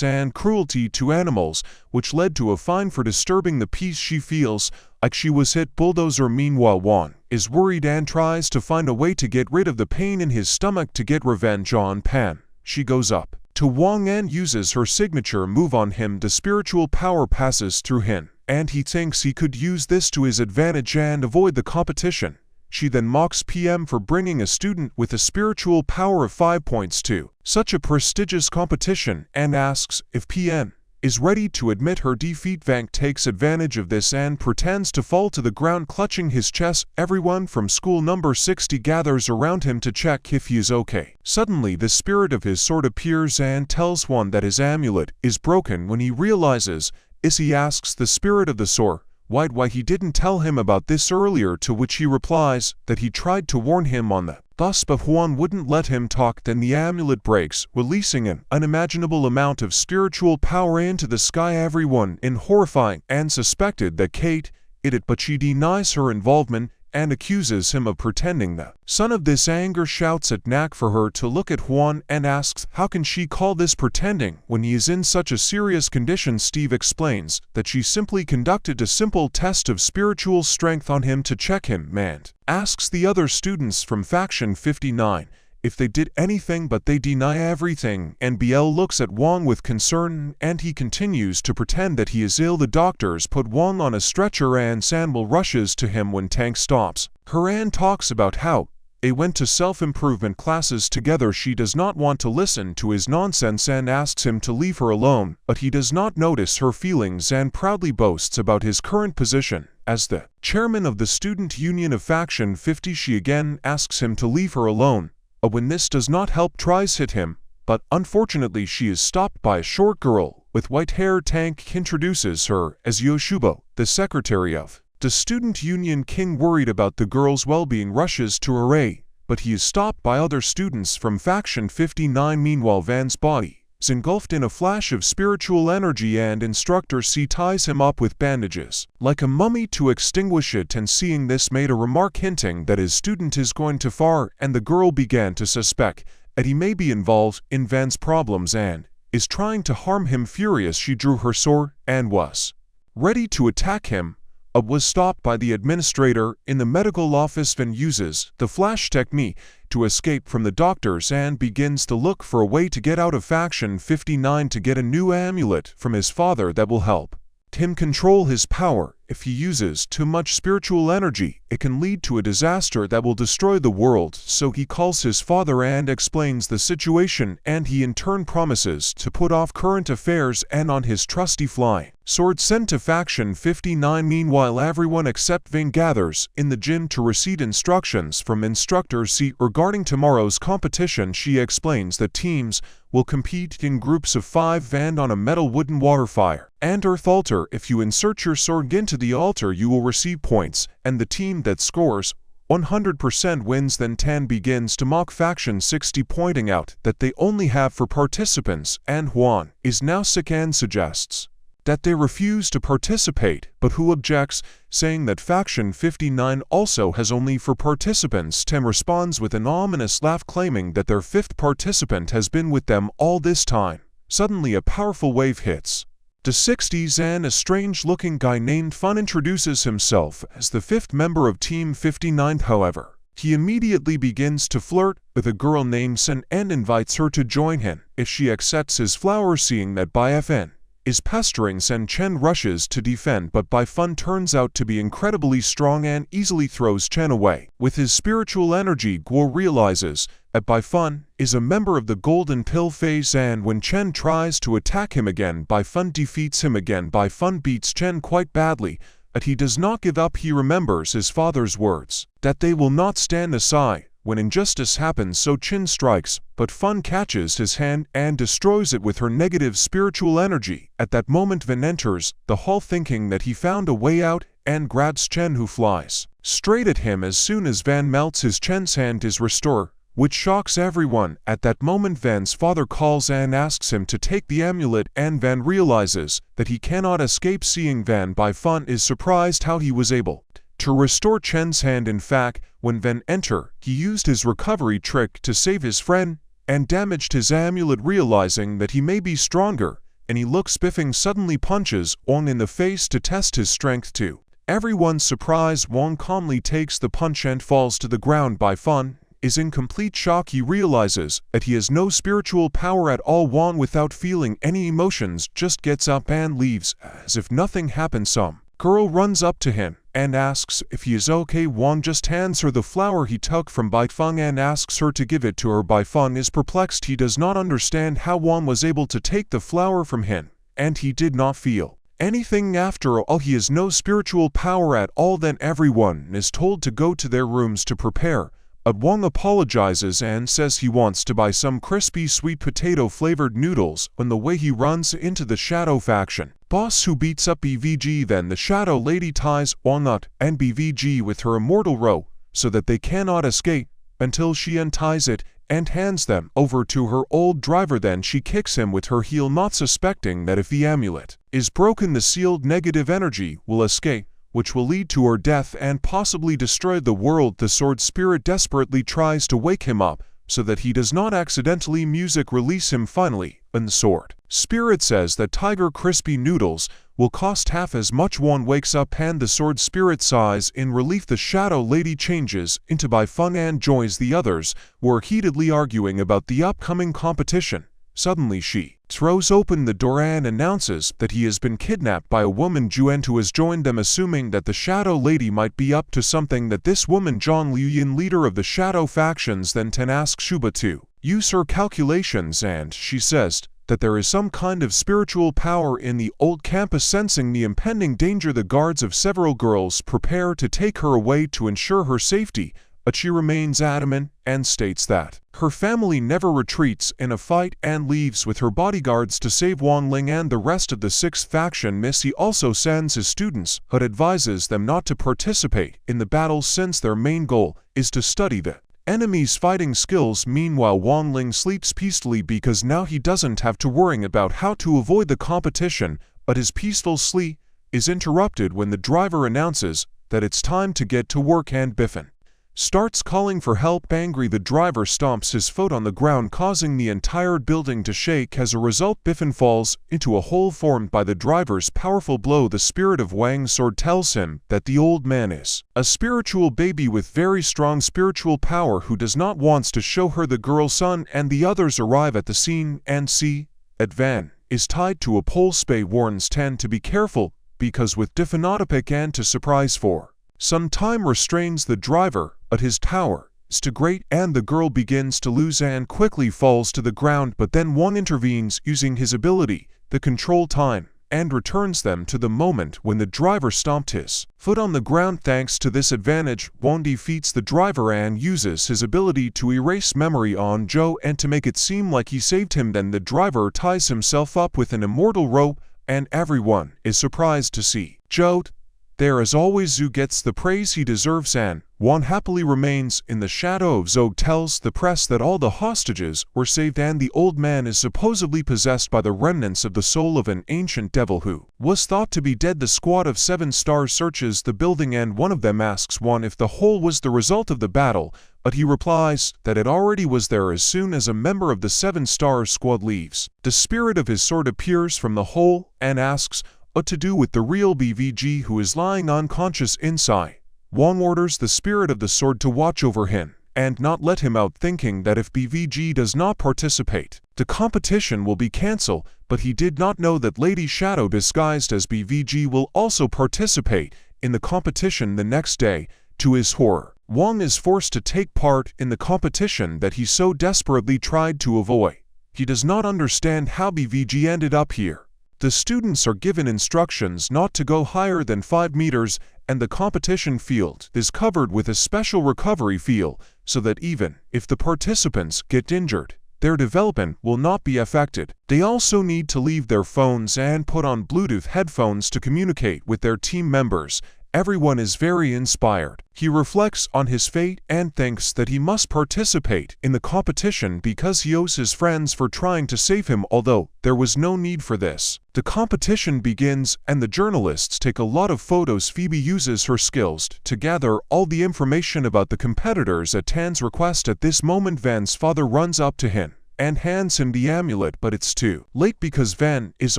and cruelty to animals, which led to a fine for disturbing the peace. She feels like she was hit bulldozer. Meanwhile, Wang is worried and tries to find a way to get rid of the pain in his stomach to get revenge on Pan. She goes up to Wang and uses her signature move on him. The spiritual power passes through him, and he thinks he could use this to his advantage and avoid the competition. She then mocks PM for bringing a student with a spiritual power of 5 points to such a prestigious competition and asks if PM is ready to admit her defeat. Wang takes advantage of this and pretends to fall to the ground, clutching his chest. Everyone from school number 60 gathers around him to check if he is okay. Suddenly, the spirit of his sword appears and tells Wang that his amulet is broken. When he realizes this, he asks the spirit of the sword why he didn't tell him about this earlier, to which he replies that he tried to warn him on the bus, but Huan wouldn't let him talk. Then the amulet breaks, releasing an unimaginable amount of spiritual power into the sky. Everyone in horrifying and suspected that Kate did it, but she denies her involvement and accuses him of pretending. The son of this anger shouts at Nak for her to look at Hwan and asks how can she call this pretending when he is in such a serious condition. Steve explains that she simply conducted a simple test of spiritual strength on him to check him, and asks the other students from Faction 59 if they did anything, but they deny everything, and BL looks at Wong with concern and he continues to pretend that he is ill. The doctors put Wong on a stretcher and Sanbul rushes to him when Tank stops. Haran talks about how they went to self-improvement classes together. She does not want to listen to his nonsense and asks him to leave her alone, but he does not notice her feelings and proudly boasts about his current position as the chairman of the student union of Faction 50. She again asks him to leave her alone. When this does not help, tries hit him, but unfortunately she is stopped by a short girl with white hair. Tank introduces her as Yoshubo, the secretary of the student union. King, worried about the girl's well-being, rushes to her aid, but he is stopped by other students from Faction 59. Meanwhile, Van's body is engulfed in a flash of spiritual energy and Instructor C ties him up with bandages like a mummy to extinguish it, and seeing this made a remark hinting that his student is going too far, and the girl began to suspect that he may be involved in Van's problems and is trying to harm him. Furious, she drew her sword and was ready to attack him, was stopped by the administrator in the medical office. Van uses the flash technique to escape from the doctors and begins to look for a way to get out of Faction 59 to get a new amulet from his father that will help him control his power. If he uses too much spiritual energy, it can lead to a disaster that will destroy the world, so he calls his father and explains the situation, and he in turn promises to put off current affairs and on his trusty flying sword sent to Faction 59. Meanwhile, everyone except Vane gathers in the gym to receive instructions from Instructor C regarding tomorrow's competition. She explains that teams will compete in groups of 5 and on a metal wooden water fire and earth altar. If you insert your sword into the altar, you will receive points, and the team that scores 100% wins. Then Tan begins to mock Faction 60, pointing out that they only have 4 participants, and Hwan is now sick and suggests that they refuse to participate, but who objects, saying that Faction 59 also has only 4 participants. Tem responds with an ominous laugh, claiming that their 5th participant has been with them all this time. Suddenly a powerful wave hits the 60s and a strange-looking guy named Fun introduces himself as the 5th member of Team 59. However, he immediately begins to flirt with a girl named Sen and invites her to join him if she accepts his flower. Seeing that Bai Fn is pestering Sen, Chen rushes to defend, but Bai Fun turns out to be incredibly strong and easily throws Chen away. With his spiritual energy, Guo realizes that Bai Fun is a member of the Golden Pill phase, and when Chen tries to attack him again, Bai Fun defeats him again. Bai Fun beats Chen quite badly, but he does not give up. He remembers his father's words that they will not stand aside when injustice happens, so Chen strikes, but Fun catches his hand and destroys it with her negative spiritual energy. At that moment, Van enters the hall thinking that he found a way out and grabs Chen, who flies straight at him. As soon as Van melts, his Chen's hand is restored, which shocks everyone. At that moment, Van's father calls and asks him to take the amulet, and Van realizes that he cannot escape. Seeing Van, Bai Fun is surprised how he was able to restore Chen's hand. In fact, when Van entered, he used his recovery trick to save his friend and damaged his amulet. Realizing that he may be stronger, and he looks spiffing, suddenly punches Wong in the face to test his strength too. Everyone's surprised, Wong calmly takes the punch and falls to the ground. Bai Fun is in complete shock. He realizes that he has no spiritual power at all. Wong, without feeling any emotions, just gets up and leaves as if nothing happened. Some girl runs up to him and asks if he is okay. Wong just hands her the flower he took from Bai Feng and asks her to give it to her. Bai Feng is perplexed. He does not understand how Wong was able to take the flower from him, and he did not feel anything. After all, he has no spiritual power at all. Then everyone is told to go to their rooms to prepare. But Wong apologizes and says he wants to buy some crispy sweet potato flavored noodles. On the way, he runs into the Shadow faction boss, who beats up BVG. Then the Shadow Lady ties Wong up and BVG with her immortal rope so that they cannot escape until she unties it and hands them over to her old driver. Then she kicks him with her heel, not suspecting that if the amulet is broken, the sealed negative energy will escape. which will lead to her death and possibly destroy the world. The sword spirit desperately tries to wake him up so that he does not accidentally music release him finally, and the sword spirit says that Tiger Crispy Noodles will cost half as much. One wakes up and the sword spirit sighs in relief. The shadow lady changes into by fun and joins the others, who are heatedly arguing about the upcoming competition. Suddenly she throws open the door and announces that he has been kidnapped by a woman Juan who has joined them, assuming that the shadow lady might be up to something. That this woman John Liuyin, leader of the shadow factions, then asks Shuba to use her calculations, and she says that there is some kind of spiritual power in the old campus. Sensing the impending danger, the guards of several girls prepare to take her away to ensure her safety, but she remains adamant and states that her family never retreats in a fight and leaves with her bodyguards to save Wan Ling and the rest of the 6th faction. He also sends his students, but advises them not to participate in the battles since their main goal is to study the enemy's fighting skills. Meanwhile, Wan Ling sleeps peacefully because now he doesn't have to worry about how to avoid the competition, but his peaceful sleep is interrupted when the driver announces that it's time to get to work, and Biffin starts calling for help. Angry, the driver stomps his foot on the ground, causing the entire building to shake. As a result, Biffin falls into a hole formed by the driver's powerful blow. The spirit of Wang's sword tells him that the old man is a spiritual baby with very strong spiritual power who does not want to show her the girl's son, and the others arrive at the scene and see that Van is tied to a pole. Spay warns Tan to be careful because with Diffinotopic and to surprise for some time restrains the driver, but his power is too great and the girl begins to lose and quickly falls to the ground. But then one intervenes using his ability, the control time, and returns them to the moment when the driver stomped his foot on the ground. Thanks to this advantage, Won defeats the driver and uses his ability to erase memory on Zhou and to make it seem like he saved him. Then the driver ties himself up with an immortal rope, and everyone is surprised to see Zhou there. As always, Zhou gets the praise he deserves, and Wan happily remains in the shadow of Zhou. Tells the press that all the hostages were saved and the old man is supposedly possessed by the remnants of the soul of an ancient devil who was thought to be dead. The squad of 7 stars searches the building and one of them asks Wan if the hole was the result of the battle, but he replies that it already was there as soon as a member of the 7 stars squad leaves. The spirit of his sword appears from the hole and asks what to do with the real BVG who is lying unconscious inside. Wan orders the spirit of the sword to watch over him and not let him out, thinking that if BVG does not participate, the competition will be cancelled, but he did not know that Lady Shadow disguised as BVG will also participate in the competition the next day. To his horror, Wang is forced to take part in the competition that he so desperately tried to avoid. He does not understand how BVG ended up here. The students are given instructions not to go higher than 5 meters, and the competition field is covered with a special recovery field so that even if the participants get injured, their development will not be affected. They also need to leave their phones and put on Bluetooth headphones to communicate with their team members. Everyone is very inspired. He reflects on his fate and thinks that he must participate in the competition because he owes his friends for trying to save him, although there was no need for this. The competition begins and the journalists take a lot of photos. Phoebe uses her skills to gather all the information about the competitors at Tan's request. At this moment, Van's father runs up to him and hands him the amulet, but it's too late because Van is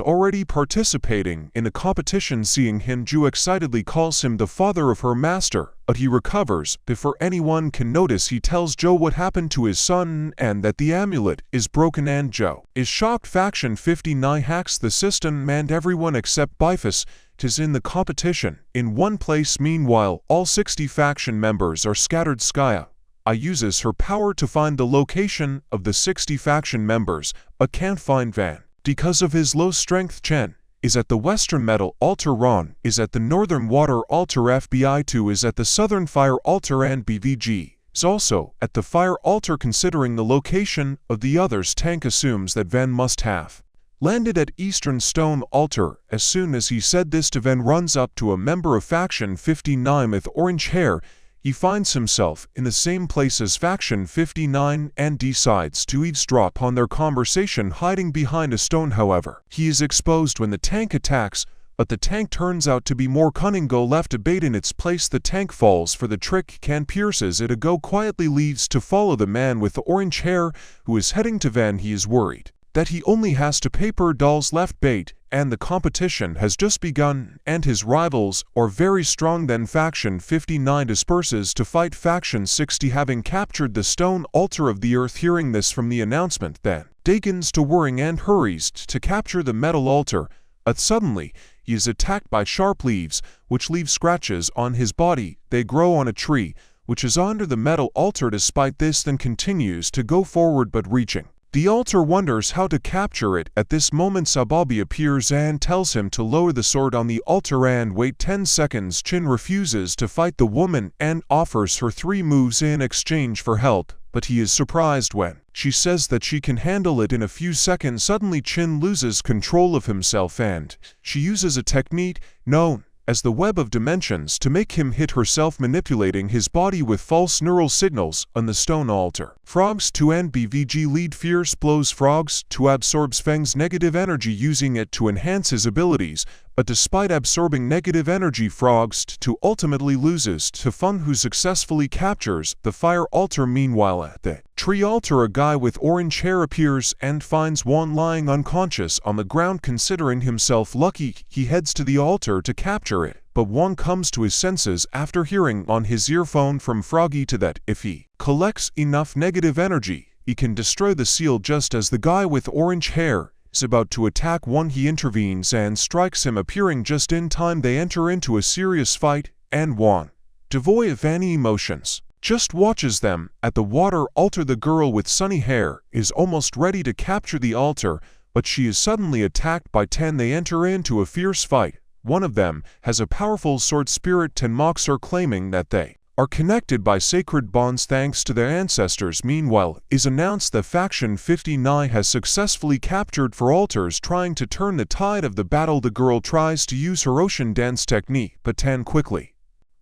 already participating in the competition. Seeing him, Zhu excitedly calls him the father of her master, but he recovers before anyone can notice. He tells Zhou what happened to his son and that the amulet is broken, and Zhou is shocked. Faction 59 hacks the system and everyone except Bifus is in the competition in one place. Meanwhile, all 60 faction members are scattered. Skya uses her power to find the location of the 60 faction members, but can't find Van because of his low strength. Chen is at the Western Metal Altar, Ron is at the Northern Water Altar, FBI2 is at the Southern Fire Altar, and BVG is also at the Fire Altar. Considering the location of the others, Tank assumes that Van must have landed at Eastern Stone Altar. As soon as he said this to Van, runs up to a member of Faction 59 with orange hair. He finds himself in the same place as Faction 59 and decides to eavesdrop on their conversation hiding behind a stone. However, he is exposed when the tank attacks, but the tank turns out to be more cunning. Go left a bait in its place. The tank falls for the trick. Can pierces it. A Go quietly leaves to follow the man with the orange hair who is heading to Van. He is worried that he only has to paper dolls left bait, and the competition has just begun, and his rivals are very strong. Then Faction 59 disperses to fight Faction 60, having captured the stone altar of the earth. Hearing this from the announcement, then begins to worrying and hurries to capture the metal altar, but suddenly he is attacked by sharp leaves, which leave scratches on his body. They grow on a tree, which is under the metal altar. Despite this, then continues to go forward, but reaching the altar wonders how to capture it. At this moment Sababi appears and tells him to lower the sword on the altar and wait 10 seconds. Chin refuses to fight the woman and offers her 3 moves in exchange for help, but he is surprised when she says that she can handle it in a few seconds. Suddenly Chin loses control of himself and she uses a technique known as the Web of Dimensions to make him hit herself, manipulating his body with false neural signals on the stone altar. Frogs 2 and BVG lead fierce blows Frogs 2 absorbs Feng's negative energy, using it to enhance his abilities, but despite absorbing negative energy, Frogs 2 ultimately loses to Feng, who successfully captures the fire altar. Meanwhile, at the tree altar, a guy with orange hair appears and finds Wan lying unconscious on the ground. Considering himself lucky, he heads to the altar to capture it, but Wan comes to his senses after hearing on his earphone from Froggy that if he collects enough negative energy, he can destroy the seal. Just as the guy with orange hair is about to attack Wan, he intervenes and strikes him, appearing just in time. They enter into a serious fight, and Wan, devoid of any emotions, just watches them. At the water altar, the girl with sunny hair is almost ready to capture the altar, but she is suddenly attacked by Ten. They enter into a fierce fight. One of them has a powerful sword. Spirit Ten mocks her, claiming that they are connected by sacred bonds thanks to their ancestors. Meanwhile, is announced that Faction 59 has successfully captured 4 altars, trying to turn the tide of the battle. The girl tries to use her ocean dance technique, but Tan quickly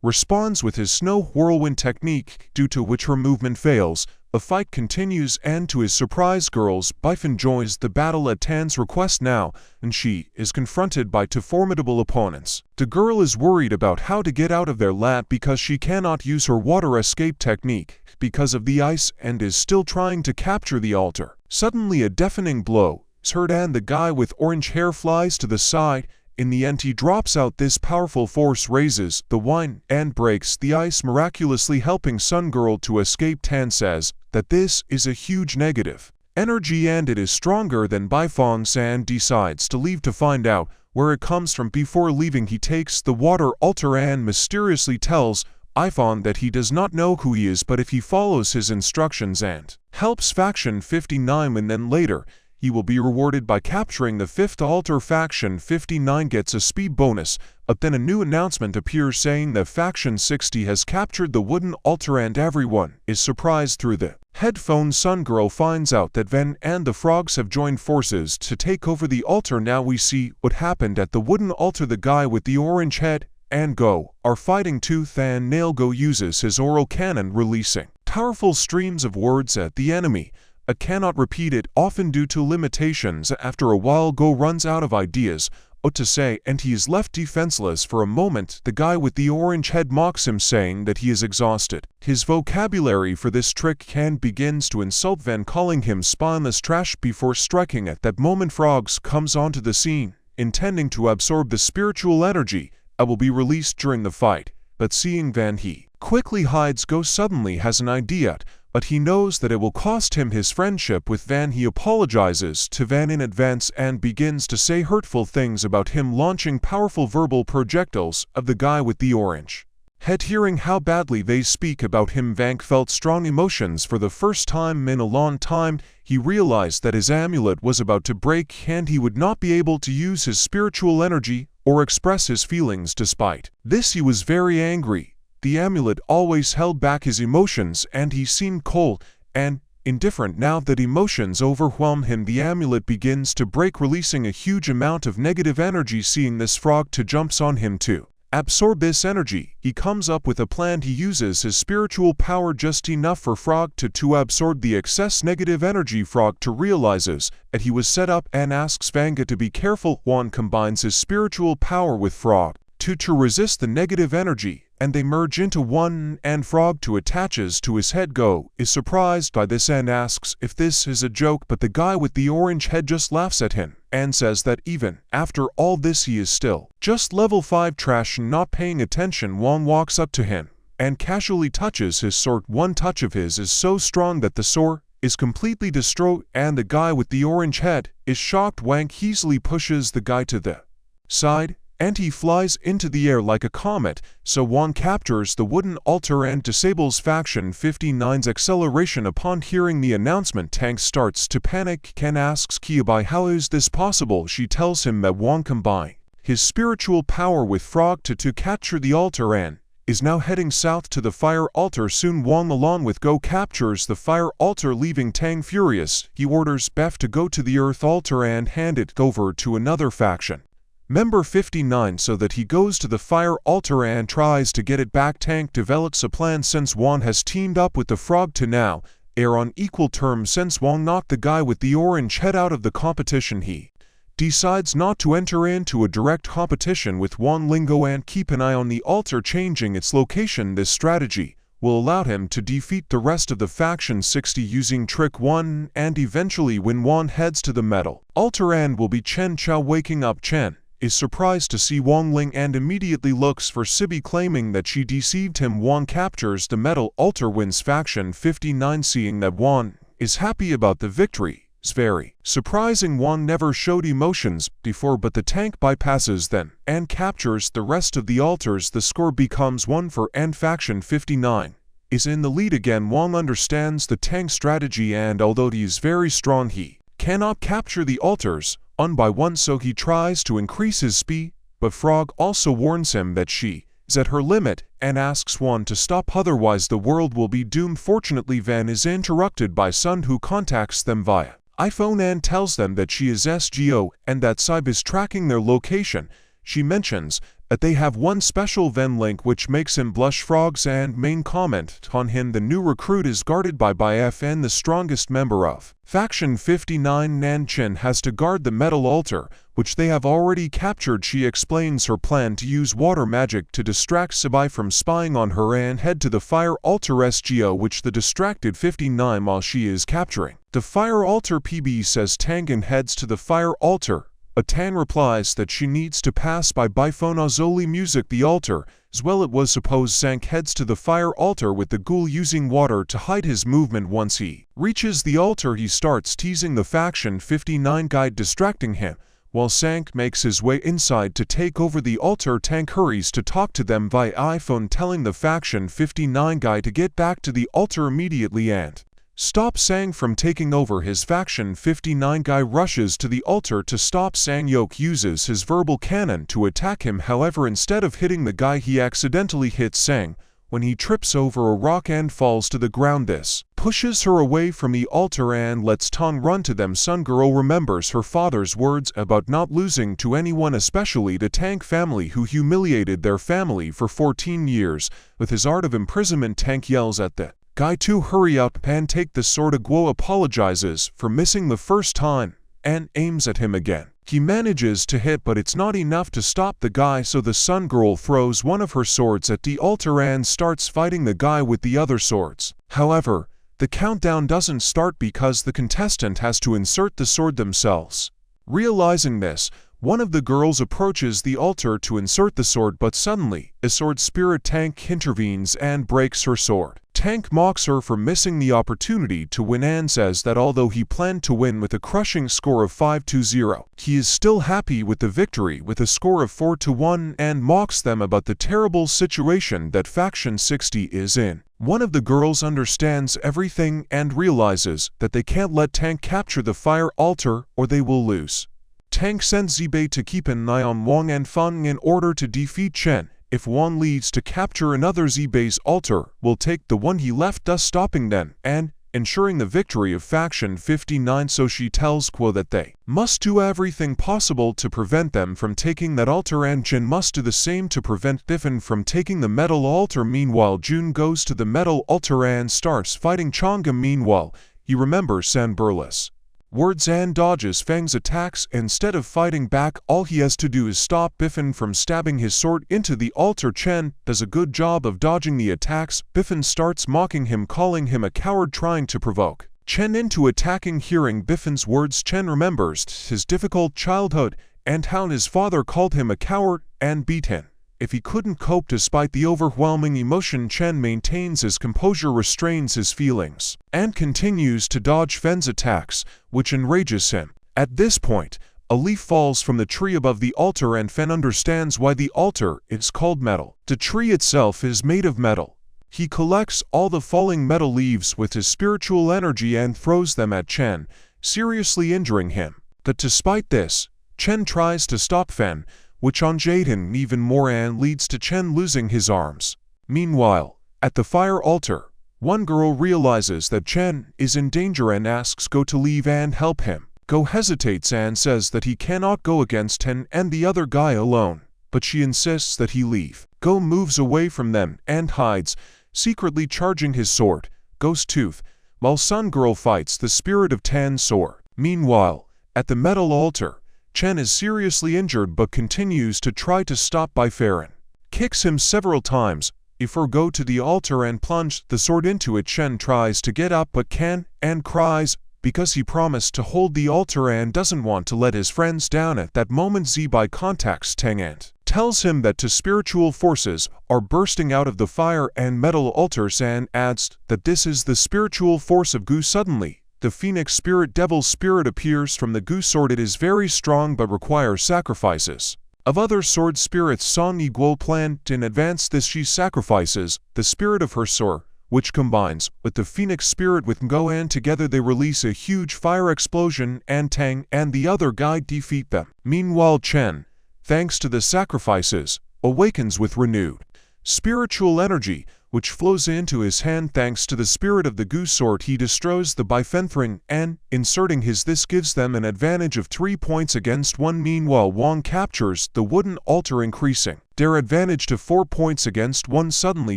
responds with his snow whirlwind technique, due to which her movement fails. The fight continues, and to his surprise, Girl's Bifen joins the battle at Tan's request now, and she is confronted by 2 formidable opponents. The girl is worried about how to get out of their lab because she cannot use her water escape technique because of the ice, and is still trying to capture the altar. Suddenly a deafening blow is heard and the guy with orange hair flies to the side. In the end, he drops out. This powerful force raises the wind and breaks the ice, miraculously helping Sun Girl to escape. Tan says that this is a huge negative energy and it is stronger than Bifong. San decides to leave to find out where it comes from. Before leaving, he takes the water altar and mysteriously tells Ifon that he does not know who he is, but if he follows his instructions and helps Faction 59, and then later he will be rewarded by capturing the 5th altar. Faction 59 gets a speed bonus, but then a new announcement appears saying that Faction 60 has captured the wooden altar, and everyone is surprised. Through the headphones, Sun Girl finds out that Ven and the Frogs have joined forces to take over the altar. Now we see what happened at the wooden altar. The guy with the orange head and Go are fighting tooth and nail. Go uses his oral cannon, releasing powerful streams of words at the enemy. Cannot repeat it, often due to limitations. After a while, Go runs out of ideas what to say, and he is left defenseless for a moment. The guy with the orange head mocks him, saying that he is exhausted. His vocabulary for this trick can begins to insult Ven, calling him spineless trash. Before striking at that moment, Frogs comes onto the scene, intending to absorb the spiritual energy that will be released during the fight. But seeing Van, he quickly hides. Go suddenly has an idea, but he knows that it will cost him his friendship with Van. He apologizes to Van in advance and begins to say hurtful things about him, launching powerful verbal projectiles of the guy with the orange head. Hearing how badly they speak about him, Van felt strong emotions. For the first time in a long time, he realized that his amulet was about to break and he would not be able to use his spiritual energy or express his feelings. Despite this, he was very angry. The amulet always held back his emotions, and he seemed cold and indifferent. Now that emotions overwhelm him, the amulet begins to break, releasing a huge amount of negative energy. Seeing this, Frog 2 jumps on him to absorb this energy. He comes up with a plan. He uses his spiritual power just enough for Frog to absorb the excess negative energy. Frog realizes that he was set up and asks Vanga to be careful. Juan combines his spiritual power with Frog to resist the negative energy, and they merge into one, and Frog attaches to his head. Go is surprised by this and asks if this is a joke, but the guy with the orange head just laughs at him and says that even after all this he is still just level 5 trash and not paying attention. Wong walks up to him and casually touches his sword. One touch of his is so strong that the sword is completely destroyed, and the guy with the orange head is shocked. Wang easily pushes the guy to the side, and he flies into the air like a comet, so Wong captures the wooden altar and disables Faction 59's acceleration. Upon hearing the announcement, Tank starts to panic. Ken asks Kiabai how is this possible. She tells him that Wong combined his spiritual power with Frog to capture the altar and is now heading south to the fire altar. Soon Wong along with Go captures the fire altar, leaving Tang furious. He orders Beth to go to the earth altar and hand it over to another faction member 59 so that he goes to the fire altar and tries to get it back. Tank develops a plan since Wong has teamed up with the Frog to now air on equal terms. Since Wong knocked the guy with the orange head out of the competition, he decides not to enter into a direct competition with Wong Lingo and keep an eye on the altar changing its location. This strategy will allow him to defeat the rest of the Faction 60 using Trick 1, and eventually when Wong heads to the metal altar and will be Chen Chao. Waking up, Chen is surprised to see Wong Ling and immediately looks for Sibi, claiming that she deceived him. Wong captures the metal altar, wins Faction 59. Seeing that Wong is happy about the victory is very surprising. Wong never showed emotions before, but the tank bypasses them and captures the rest of the altars. The score becomes 1-4 and Faction 59 is in the lead again. Wong understands the tank strategy, and although he is very strong, he cannot capture the altars one by one, so he tries to increase his speed, but Frog also warns him that she is at her limit and asks Wong to stop, otherwise the world will be doomed. Fortunately, Van is interrupted by Sun, who contacts them via iPhone and tells them that she is SGO and that Saib is tracking their location. She mentions that they have one special Ven link which makes him blush. Frog's and main comment on him: the new recruit is guarded by FN, the strongest member of Faction 59. Nanchen has to guard the metal altar, which they have already captured. She explains her plan to use water magic to distract Sabai from spying on her and head to the fire altar SGO, which the distracted 59 while she is capturing the fire altar. PB says Tangan heads to the fire altar. Atan replies that she needs to pass by Bifone Azoli Music, the altar, as well. It was supposed Zank heads to the fire altar with the ghoul, using water to hide his movement. Once he reaches the altar, he starts teasing the Faction 59 guide, distracting him, while Zank makes his way inside to take over the altar. Tank hurries to talk to them via iPhone, telling the Faction 59 guy to get back to the altar immediately and stop Sang from taking over. His Faction 59 guy rushes to the altar to stop Sang. Yoke uses his verbal cannon to attack him, however instead of hitting the guy he accidentally hits Sang when he trips over a rock and falls to the ground. This pushes her away from the altar and lets Tong run to them. Sun Girl remembers her father's words about not losing to anyone, especially the Tank family who humiliated their family for 14 years. With his art of imprisonment, Tank yells at the guy to hurry up and take the sword. Guo apologizes for missing the first time and aims at him again. He manages to hit, but it's not enough to stop the guy, so the Sun Girl throws one of her swords at the altar and starts fighting the guy with the other swords. However, the countdown doesn't start because the contestant has to insert the sword themselves. Realizing this, one of the girls approaches the altar to insert the sword, but suddenly, a sword spirit Tank intervenes and breaks her sword. Tank mocks her for missing the opportunity to win and says that although he planned to win with a crushing score of 5-0, he is still happy with the victory with a score of 4-1, and mocks them about the terrible situation that Faction 60 is in. One of the girls understands everything and realizes that they can't let Tank capture the fire altar or they will lose. Tank sends Zibei to keep an eye on Wong and Feng in order to defeat Chen. If Wong leads to capture another, Zibei's altar will take the one he left, thus stopping them, and ensuring the victory of Faction 59, so she tells Guo that they must do everything possible to prevent them from taking that altar, and Chen must do the same to prevent Biffen from taking the metal altar. Meanwhile, Jun goes to the metal altar and starts fighting Chang'e. Meanwhile, he remembers San Burles words and dodges Feng's attacks. Instead of fighting back, all he has to do is stop Biffen from stabbing his sword into the altar. Chen does a good job of dodging the attacks. Biffen starts mocking him, calling him a coward, trying to provoke Chen into attacking. Hearing Biffen's words, Chen remembers his difficult childhood and how his father called him a coward and beat him. If he couldn't cope despite the overwhelming emotion, Chen maintains his composure, restrains his feelings, and continues to dodge Fen's attacks, which enrages him. At this point, a leaf falls from the tree above the altar, and Fen understands why the altar is called metal. The tree itself is made of metal. He collects all the falling metal leaves with his spiritual energy and throws them at Chen, seriously injuring him. But despite this, Chen tries to stop Fen, which enrages him even more and leads to Chen losing his arms. Meanwhile, at the fire altar, one girl realizes that Chen is in danger and asks Go to leave and help him. Go hesitates and says that he cannot go against Chen and the other guy alone, but she insists that he leave. Go moves away from them and hides, secretly charging his sword, Ghost Tooth, while Sun Girl fights the spirit of Tan Sword. Meanwhile, at the metal altar, Chen is seriously injured but continues to try to stop by Farron. Kicks him several times. Before go to the altar and plunge the sword into it, Chen tries to get up but can, and cries, because he promised to hold the altar and doesn't want to let his friends down. At that moment, Zibai contacts Tang and tells him that two spiritual forces are bursting out of the fire and metal altars, and adds that this is the spiritual force of Gu. Suddenly, the Phoenix Spirit Devil Spirit appears from the Gu sword. It is very strong but requires sacrifices of other sword spirits. Song Yiguo planned in advance this. She sacrifices the spirit of her sword, which combines with the Phoenix Spirit with Ngo, and together they release a huge fire explosion, and Tang and the other guy defeat them. Meanwhile, Chen, thanks to the sacrifices, awakens with renewed spiritual energy, which flows into his hand. Thanks to the spirit of the Gu sword, he destroys the Bifenthrin, and, inserting this gives them an advantage of 3 points against 1. Meanwhile, Wang captures the wooden altar, increasing their advantage to 4 points against 1. Suddenly,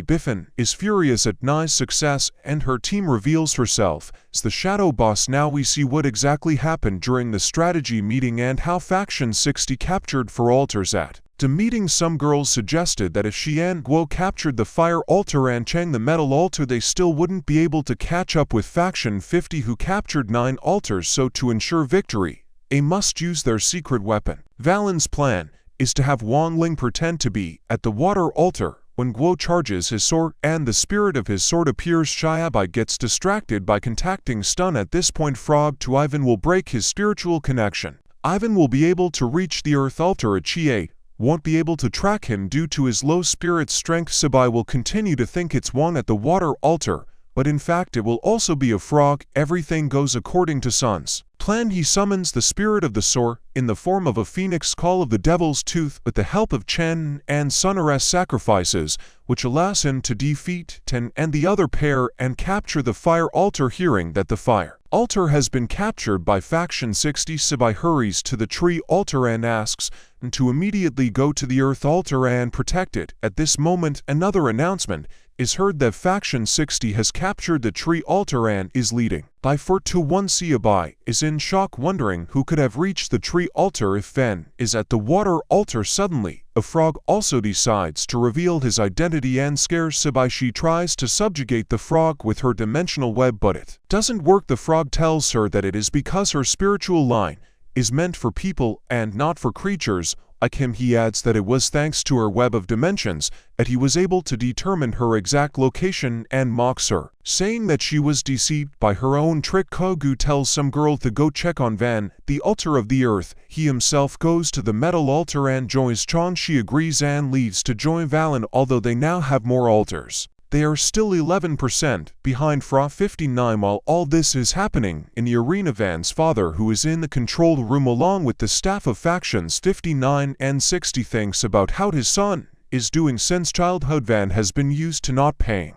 Biffen is furious at Nai's success, and her team reveals herself as the Shadow Boss. Now we see what exactly happened during the strategy meeting and how Faction 60 captured 4 altars at the meeting. Some girls suggested that if she and Guo captured the fire altar and Chang the metal altar, they still wouldn't be able to catch up with Faction 50, who captured 9 altars. So to ensure victory, they must use their secret weapon. Valen's plan is to have Wang Ling pretend to be at the water altar when Guo charges his sword and the spirit of his sword appears. Xiaobai gets distracted by contacting Stun. At this point, Frog to Ivan will break his spiritual connection. Ivan will be able to reach the earth altar. Chie won't be able to track him due to his low spirit strength. Sibai will continue to think it's Wang at the water altar, but in fact it will also be a frog. Everything goes according to Sun's plan. He summons the spirit of the sword in the form of a phoenix call of the Devil's Tooth with the help of Chen and Sunarest sacrifices, which allows him to defeat Ten and the other pair and capture the fire altar. Hearing that the fire altar has been captured by Faction 60, Sibai hurries to the tree altar and asks to immediately go to the earth altar and protect it. At this moment, another announcement is heard that Faction 60 has captured the tree altar and is leading by 4-1. Sibai is in shock, wondering who could have reached the tree altar if Fen is at the water altar. Suddenly, a frog also decides to reveal his identity and scares Sibai. She tries to subjugate the frog with her dimensional web, but it doesn't work. The frog tells her that it is because her spiritual line is meant for people and not for creatures like him. He adds that it was thanks to her web of dimensions that he was able to determine her exact location and mocks her, saying that she was deceived by her own trick. Kogu tells some girl to go check on Van, the altar of the earth. He himself goes to the metal altar and joins Chan. She agrees and leaves to join Valen. Although they now have more altars, they are still 11% behind Fra 59. While all this is happening in the arena, Van's father, who is in the control room along with the staff of Factions 59 and 60, thinks about how his son is doing since childhood. Van has been used to not paying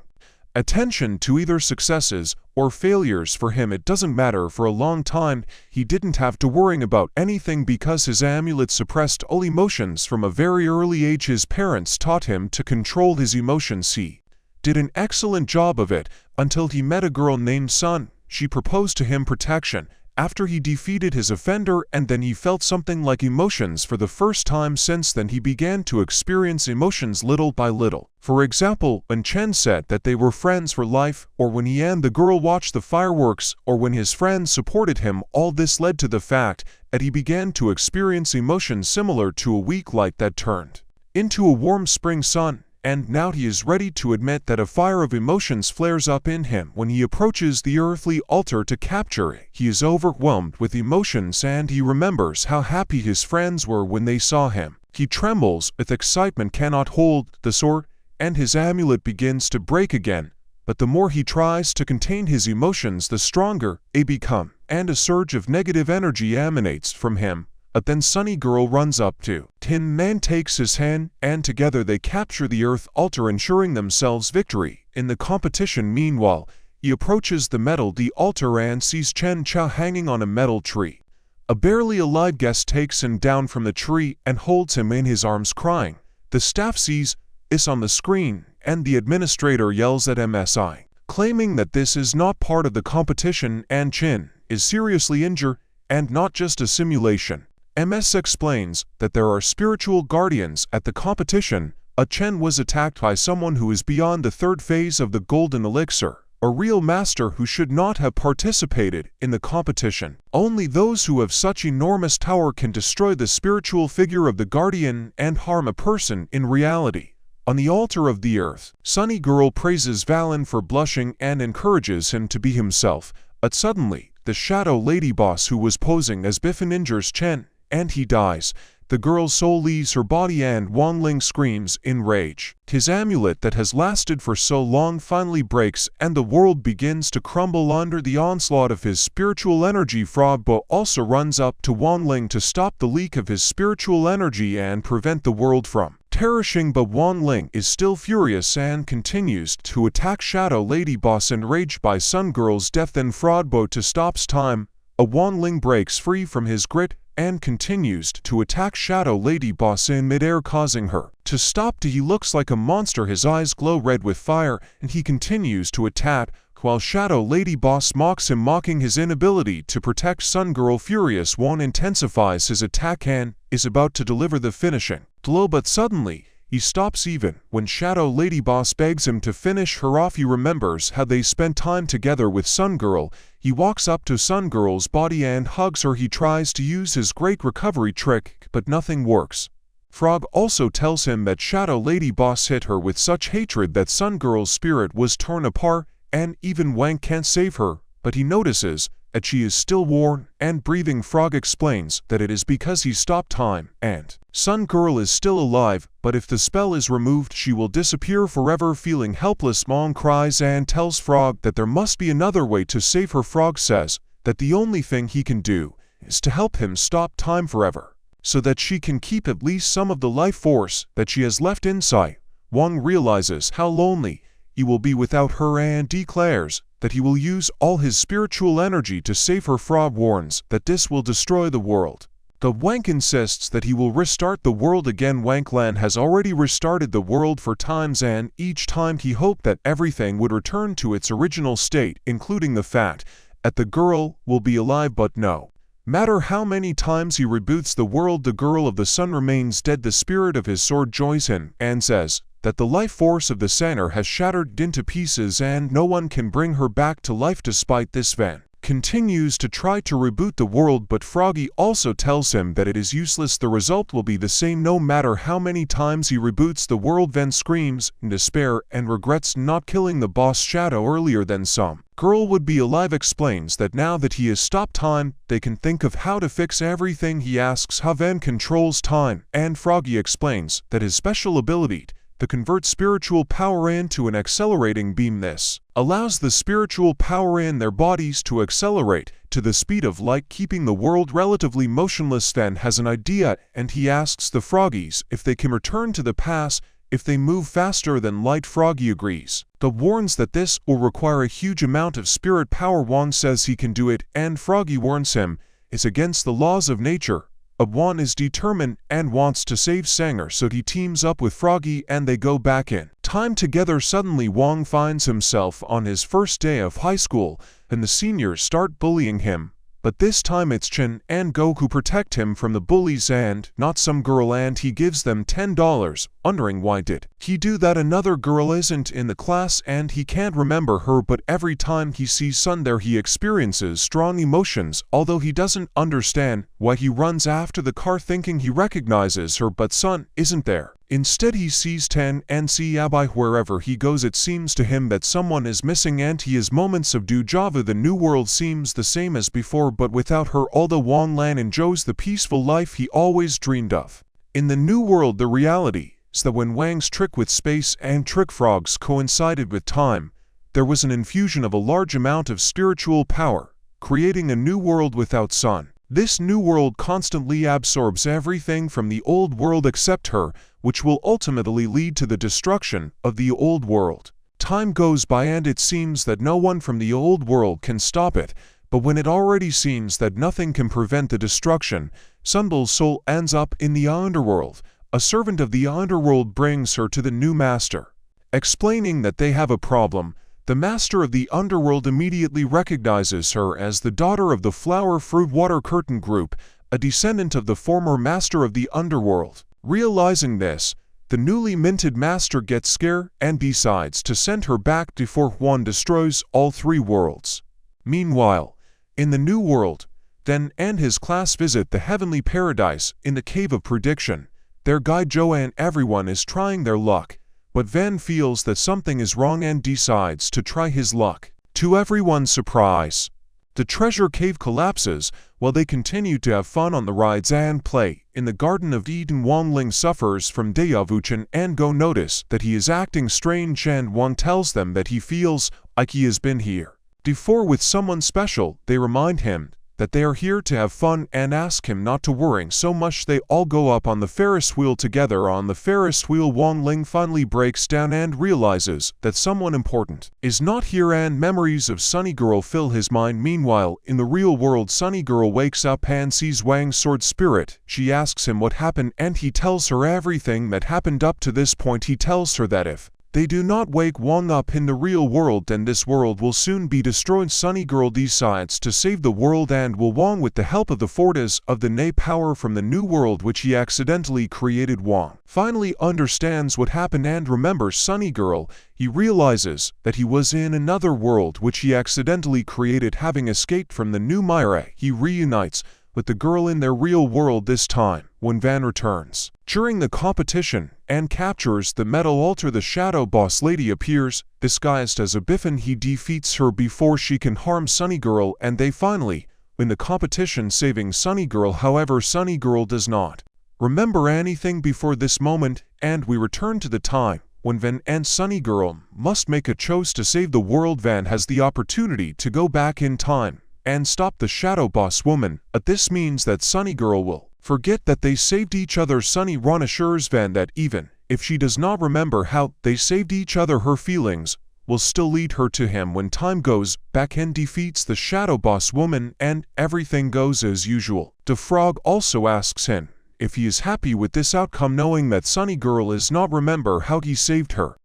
attention to either successes or failures. For him it doesn't matter. For a long time, he didn't have to worry about anything because his amulet suppressed all emotions from a very early age. His parents taught him to control his emotions. He did an excellent job of it until he met a girl named Sun. She proposed to him protection after he defeated his offender, and then he felt something like emotions for the first time. Since then he began to experience emotions little by little. For example, when Chen said that they were friends for life, or when he and the girl watched the fireworks, or when his friends supported him, all this led to the fact that he began to experience emotions similar to a weak light that turned into a warm spring sun. And now he is ready to admit that a fire of emotions flares up in him when he approaches the earthly altar to capture it. He is overwhelmed with emotions, and he remembers how happy his friends were when they saw him. He trembles with excitement, cannot hold the sword, and his amulet begins to break again. But the more he tries to contain his emotions, the stronger they become, and a surge of negative energy emanates from him. But then Sunny Girl runs up to Tin Man, takes his hand, and together they capture the earth altar, ensuring themselves victory in the competition. Meanwhile, he approaches the altar and sees Chen Chao hanging on a metal tree. A barely alive guest takes him down from the tree and holds him in his arms, crying. The staff sees this on the screen, and the administrator yells at MSI, claiming that this is not part of the competition and Chen is seriously injured and not just a simulation. MS explains that there are spiritual guardians at the competition. Chen was attacked by someone who is beyond the third phase of the golden elixir, a real master who should not have participated in the competition. Only those who have such enormous power can destroy the spiritual figure of the guardian and harm a person in reality. On the altar of the earth, Sunny Girl praises Valen for blushing and encourages him to be himself. But suddenly, the Shadow Lady boss who was posing as Biffin injures Chen, and he dies. The girl's soul leaves her body and Wang Ling screams in rage. His amulet that has lasted for so long finally breaks, and the world begins to crumble under the onslaught of his spiritual energy. Frog Bo also runs up to Wang Ling to stop the leak of his spiritual energy and prevent the world from perishing, but Wang Ling is still furious and continues to attack Shadow Lady boss, enraged by Sun Girl's death. Then Frog Bo to stops time. Wang Ling breaks free from his grip and continues to attack Shadow Lady boss in midair, causing her to stop. He looks like a monster, his eyes glow red with fire, and he continues to attack while Shadow Lady boss mocks him, mocking his inability to protect Sun Girl. Furious, Wang intensifies his attack and is about to deliver the finishing blow, but suddenly he stops. Even when Shadow Lady boss begs him to finish her off, he remembers how they spent time together with Sun Girl. He walks up to Sun Girl's body and hugs her. He tries to use his great recovery trick, but nothing works. Frog also tells him that Shadow Lady boss hit her with such hatred that Sun Girl's spirit was torn apart, and even Wang can't save her, but he notices that she is still worn and breathing. Frog explains that it is because he stopped time, and Sun Girl is still alive, but if the spell is removed she will disappear forever. Feeling helpless, Mong cries and tells Frog that there must be another way to save her. Frog says that the only thing he can do is to help him stop time forever, so that she can keep at least some of the life force that she has left inside. Wang realizes how lonely he will be without her and declares that he will use all his spiritual energy to save her. Frog warns that this will destroy the world. The Wang insists that he will restart the world again. Wang Lan has already restarted the world 4 times, and each time he hoped that everything would return to its original state, including the fact that the girl will be alive. But no matter how many times he reboots the world, the girl of the sun remains dead. The spirit of his sword joins him and says that the life force of the center has shattered into pieces and no one can bring her back to life. Despite this, Van continues to try to reboot the world, but Froggy also tells him that it is useless. The result will be the same no matter how many times he reboots the world. Van screams in despair and regrets not killing the boss Shadow earlier. Than some girl would be alive explains that now that he has stopped time, they can think of how to fix everything. He asks how Van controls time, and Froggy explains that his special ability to convert spiritual power into an accelerating beam. This allows the spiritual power in their bodies to accelerate to the speed of light, keeping the world relatively motionless. Van has an idea, and he asks the Froggies if they can return to the past if they move faster than light. Froggy agrees, but warns that this will require a huge amount of spirit power. Juan says he can do it, and Froggy warns him it's against the laws of nature. Juan is determined and wants to save Sanger, so he teams up with Froggy and they go back in time together. Suddenly Wong finds himself on his first day of high school and the seniors start bullying him. But this time it's Chen and Go who protect him from the bullies and not some girl, and he gives them $10, wondering why did he do that. Another girl isn't in the class and he can't remember her, but every time he sees Sun there he experiences strong emotions, although he doesn't understand why. He runs after the car thinking he recognizes her, but Sun isn't there. Instead he sees Tan and Yabai. Wherever he goes it seems to him that someone is missing and he has moments of deja vu. The new world seems the same as before but without her, although Wang Lan enjoys the peaceful life he always dreamed of. In the new world the reality is that when Wang's trick with space and trick frogs coincided with time, there was an infusion of a large amount of spiritual power, creating a new world without Sun. This new world constantly absorbs everything from the old world except her, which will ultimately lead to the destruction of the old world. Time goes by and it seems that no one from the old world can stop it, but when it already seems that nothing can prevent the destruction, Sunbul's soul ends up in the underworld. A servant of the underworld brings her to the new master. Explaining that they have a problem, the master of the underworld immediately recognizes her as the daughter of the Flower Fruit Water Curtain Group, a descendant of the former master of the underworld. Realizing this, the newly minted master gets scared and decides to send her back before Juan destroys all three worlds. Meanwhile, in the new world, Dan and his class visit the heavenly paradise in the Cave of Prediction. Their guide Joanne, everyone is trying their luck, but Van feels that something is wrong and decides to try his luck. To everyone's surprise, the treasure cave collapses while they continue to have fun on the rides and play. In the Garden of Eden, Wang Ling suffers from deja vu. Chen and Go notice that he is acting strange and Wang tells them that he feels like he has been here before with someone special. They remind him that they are here to have fun and ask him not to worry so much. They all go up on the Ferris wheel together. On the Ferris wheel, Wang Ling finally breaks down and realizes that someone important is not here and memories of Sunny Girl fill his mind. Meanwhile, in the real world, Sunny Girl wakes up and sees Wang's sword spirit. She asks him what happened and he tells her everything that happened up to this point. He tells her that if they do not wake Wang up in the real world, then this world will soon be destroyed. Sunny Girl decides to save the world and will Wang with the help of the Fortis of the Nay power from the new world which he accidentally created. Wang finally understands what happened and remembers Sunny Girl. He realizes that he was in another world which he accidentally created. Having escaped from the new Myra, he reunites with the girl in their real world this time when Van returns during the competition and captures the metal altar. The shadow boss lady appears disguised as a Biffin. He defeats her before she can harm Sunny Girl and they finally win the competition, saving Sunny Girl. However, Sunny Girl does not remember anything before this moment and we return to the time when Van and Sunny Girl must make a choice to save the world. Van has the opportunity to go back in time and stop the shadow boss woman, but this means that Sunny Girl will forget that they saved each other. Sunny Ron assures Van that even if she does not remember how they saved each other, her feelings will still lead her to him. When time goes back and defeats the shadow boss woman and everything goes as usual, the frog also asks him if he is happy with this outcome, knowing that Sunny Girl is not remember how he saved her.